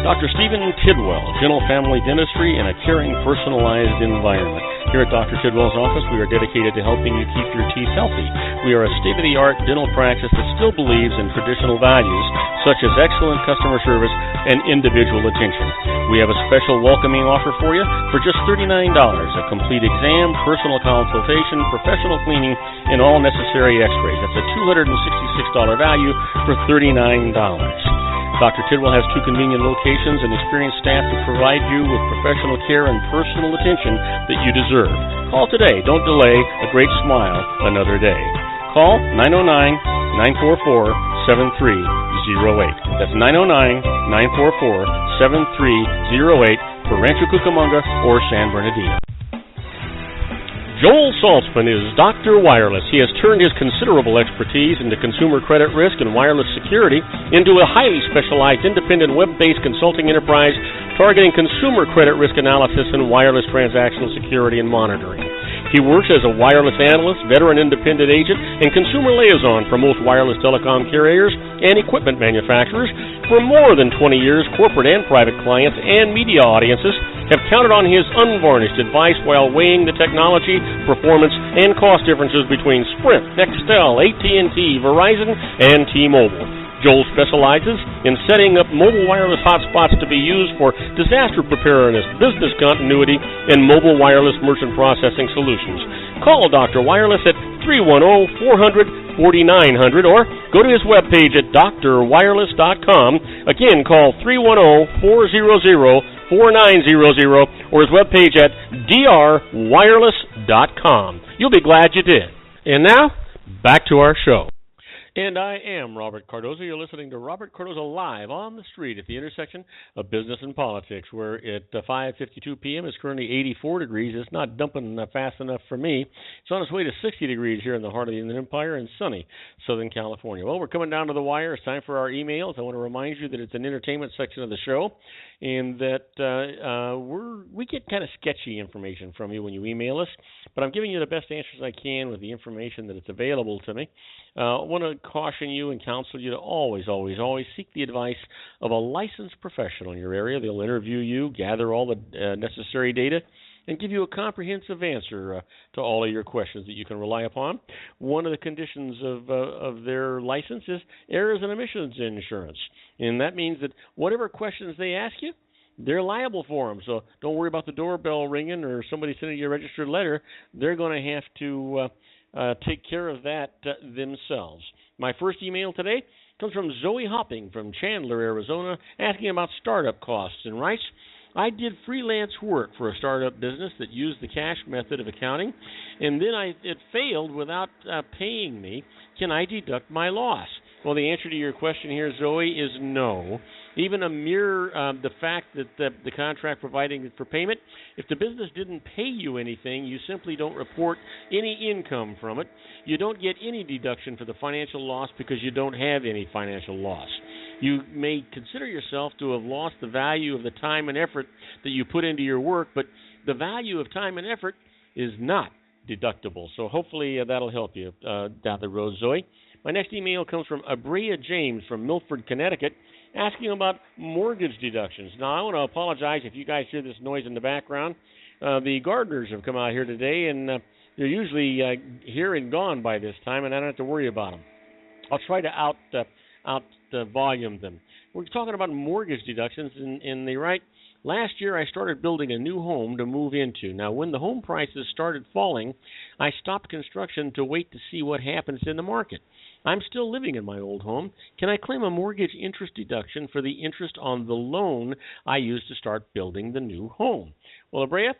Dr. Stephen Tidwell, Gentle Family Dentistry in a caring, personalized environment. Here at Dr. Tidwell's office, we are dedicated to helping you keep your teeth healthy. We are a state-of-the-art dental practice that still believes in traditional values, such as excellent customer service and individual attention. We have a special welcoming offer for you for just $39, a complete exam, personal consultation, professional cleaning, and all necessary x-rays. That's a $266 value for $39. Dr. Tidwell has 2 convenient locations and experienced staff to provide you with professional care and personal attention that you deserve. Call today. Don't delay. A great smile another day. Call 909-944-7308. That's 909-944-7308 for Rancho Cucamonga or San Bernardino. Joel Saltzman is Dr. Wireless. He has turned his considerable expertise into consumer credit risk and wireless security into a highly specialized independent web-based consulting enterprise targeting consumer credit risk analysis and wireless transactional security and monitoring. He works as a wireless analyst, veteran independent agent, and consumer liaison for most wireless telecom carriers and equipment manufacturers. For more than 20 years, corporate and private clients and media audiences have counted on his unvarnished advice while weighing the technology, performance, and cost differences between Sprint, Nextel, AT&T, Verizon, and T-Mobile. Joel specializes in setting up mobile wireless hotspots to be used for disaster preparedness, business continuity, and mobile wireless merchant processing solutions. Call Dr. Wireless at 310-400-4900 or go to his webpage at drwireless.com. Again, call 310-400-4900 or his webpage at drwireless.com. You'll be glad you did. And now, back to our show. And I am Robert Cardoza. You're listening to Robert Cardoza live on the street at the intersection of business and politics, where at 5:52 p.m. it's currently 84 degrees. It's not dumping fast enough for me. It's on its way to 60 degrees here in the heart of the Inland Empire in sunny Southern California. Well, we're coming down to the wire. It's time for our emails. I want to remind you that it's an entertainment section of the show, and that we get kind of sketchy information from you when you email us, but I'm giving you the best answers I can with the information that is available to me. I want to caution you and counsel you to always seek the advice of a licensed professional in your area. They'll interview you, gather all the necessary data, and give you a comprehensive answer to all of your questions that you can rely upon. One of the conditions of their license is errors and omissions insurance, and that means that whatever questions they ask you, they're liable for them. So don't worry about the doorbell ringing or somebody sending you a registered letter. They're going to have to take care of that themselves. My first email today comes from Zoe Hopping from Chandler, Arizona, asking about startup costs and writes, I did freelance work for a startup business that used the cash method of accounting, and then it failed without paying me. Can I deduct my loss? Well, the answer to your question here, Zoe, is no. Even the fact that the contract providing for payment, if the business didn't pay you anything, you simply don't report any income from it. You don't get any deduction for the financial loss because you don't have any financial loss. You may consider yourself to have lost the value of the time and effort that you put into your work, but the value of time and effort is not deductible. So hopefully that'll help you down the road, Zoe. My next email comes from Abrea James from Milford, Connecticut, asking about mortgage deductions. Now, I want to apologize if you guys hear this noise in the background. The gardeners have come out here today, and they're usually here and gone by this time, and I don't have to worry about them. I'll try to out volume them. We're talking about mortgage deductions, and they write, last year I started building a new home to move into. Now, when the home prices started falling, I stopped construction to wait to see what happens in the market. I'm still living in my old home. Can I claim a mortgage interest deduction for the interest on the loan I used to start building the new home? Well, Abrea,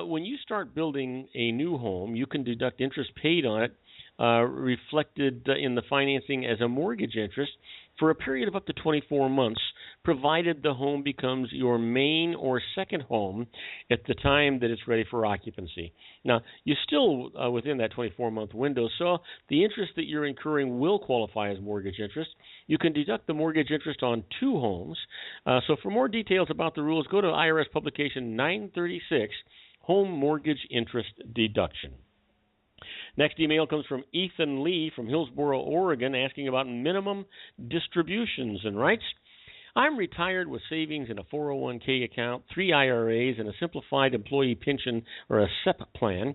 when you start building a new home, you can deduct interest paid on it reflected in the financing as a mortgage interest for a period of up to 24 months, provided the home becomes your main or second home at the time that it's ready for occupancy. Now, you're still within that 24-month window, so the interest that you're incurring will qualify as mortgage interest. You can deduct the mortgage interest on two homes. So for more details about the rules, go to IRS Publication 936, Home Mortgage Interest Deduction. Next email comes from Ethan Lee from Hillsboro, Oregon, asking about minimum distributions and rights. I'm retired with savings in a 401k account, 3 IRAs, and a simplified employee pension or a SEP plan.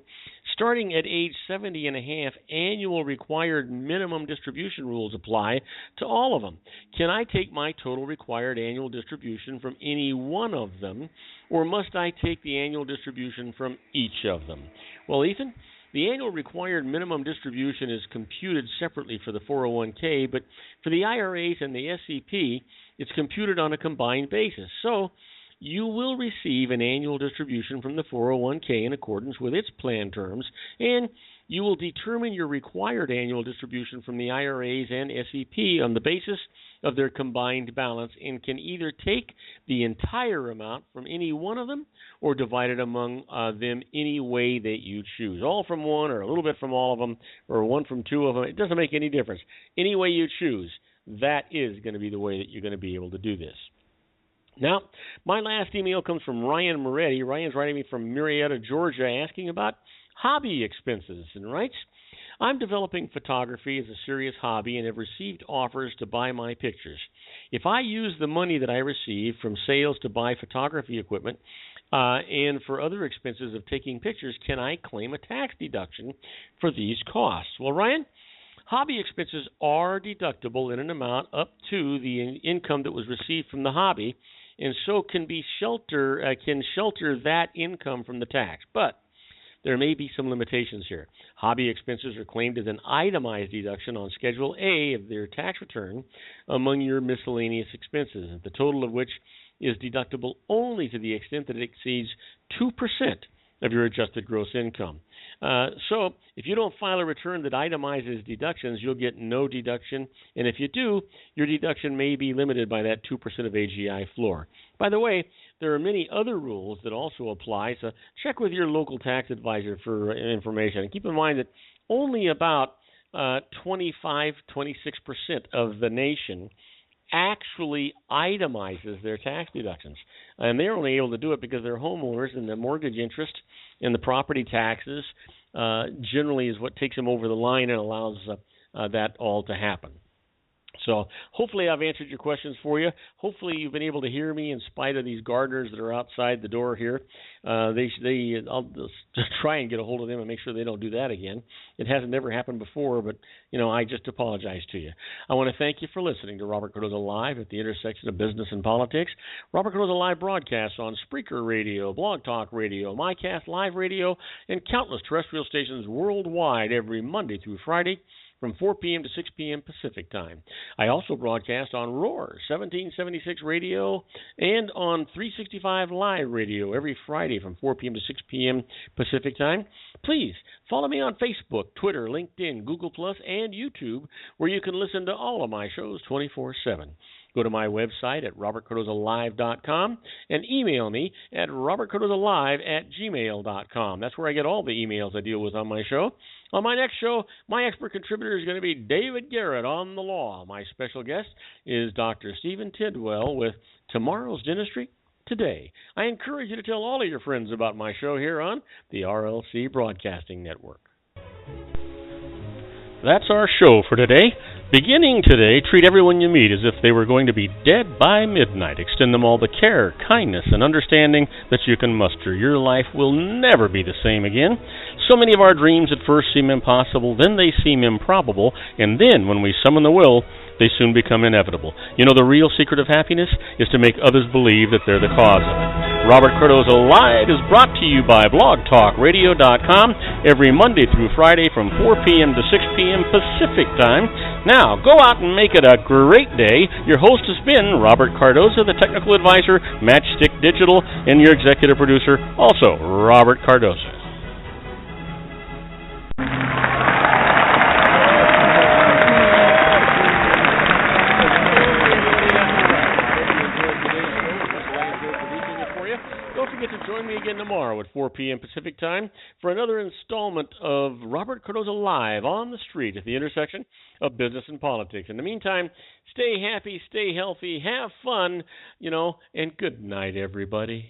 Starting at age 70 and a half, annual required minimum distribution rules apply to all of them. Can I take my total required annual distribution from any one of them, or must I take the annual distribution from each of them? Well, Ethan, the annual required minimum distribution is computed separately for the 401k, but for the IRAs and the SEP, it's computed on a combined basis. So you will receive an annual distribution from the 401k in accordance with its plan terms, and you will determine your required annual distribution from the IRAs and SEP on the basis of their combined balance and can either take the entire amount from any one of them or divide it among them any way that you choose. All from one or a little bit from all of them or one from two of them. It doesn't make any difference. Any way you choose, that is going to be the way that you're going to be able to do this. Now, my last email comes from Ryan Moretti. Ryan's writing me from Marietta, Georgia, asking about hobby expenses and writes, I'm developing photography as a serious hobby and have received offers to buy my pictures. If I use the money that I receive from sales to buy photography equipment and for other expenses of taking pictures, can I claim a tax deduction for these costs? Well, Ryan, hobby expenses are deductible in an amount up to the income that was received from the hobby, and so can shelter that income from the tax. But there may be some limitations here. Hobby expenses are claimed as an itemized deduction on Schedule A of their tax return among your miscellaneous expenses, the total of which is deductible only to the extent that it exceeds 2% of your adjusted gross income. So if you don't file a return that itemizes deductions, you'll get no deduction. And if you do, your deduction may be limited by that 2% of AGI floor. By the way, there are many other rules that also apply, so check with your local tax advisor for information. And keep in mind that only about 25-26% of the nation actually itemizes their tax deductions. And they're only able to do it because they're homeowners, and the mortgage interest and the property taxes generally is what takes them over the line and allows that all to happen. So hopefully I've answered your questions for you. Hopefully you've been able to hear me in spite of these gardeners that are outside the door here. I'll just try and get a hold of them and make sure they don't do that again. It hasn't ever happened before, but, I just apologize to you. I want to thank you for listening to Robert Cardoza Live at the intersection of business and politics. Robert Cardoza Live broadcasts on Spreaker Radio, Blog Talk Radio, MyCast Live Radio, and countless terrestrial stations worldwide every Monday through Friday, from 4 p.m. to 6 p.m. Pacific Time. I also broadcast on Roar 1776 Radio and on 365 Live Radio every Friday from 4 p.m. to 6 p.m. Pacific Time. Please follow me on Facebook, Twitter, LinkedIn, Google+, and YouTube, where you can listen to all of my shows 24/7. Go to my website at robertcardozalive.com and email me at robertcardozalive@gmail.com. That's where I get all the emails I deal with on my show. On my next show, my expert contributor is going to be David Garrett on the law. My special guest is Dr. Stephen Tidwell with Tomorrow's Dentistry Today. I encourage you to tell all of your friends about my show here on the RLC Broadcasting Network. That's our show for today. Beginning today, treat everyone you meet as if they were going to be dead by midnight. Extend them all the care, kindness, and understanding that you can muster. Your life will never be the same again. So many of our dreams at first seem impossible, then they seem improbable, and then when we summon the will, they soon become inevitable. You know, the real secret of happiness is to make others believe that they're the cause of it. Robert Cardoza Live is brought to you by blogtalkradio.com every Monday through Friday from 4 p.m. to 6 p.m. Pacific Time. Now, go out and make it a great day. Your host has been Robert Cardoza, the technical advisor, Matchstick Digital, and your executive producer, also Robert Cardoza. Join me again tomorrow at 4 p.m. Pacific Time for another installment of Robert Cardoza Live on the street at the intersection of business and politics. In the meantime, stay happy, stay healthy, have fun, and good night, everybody.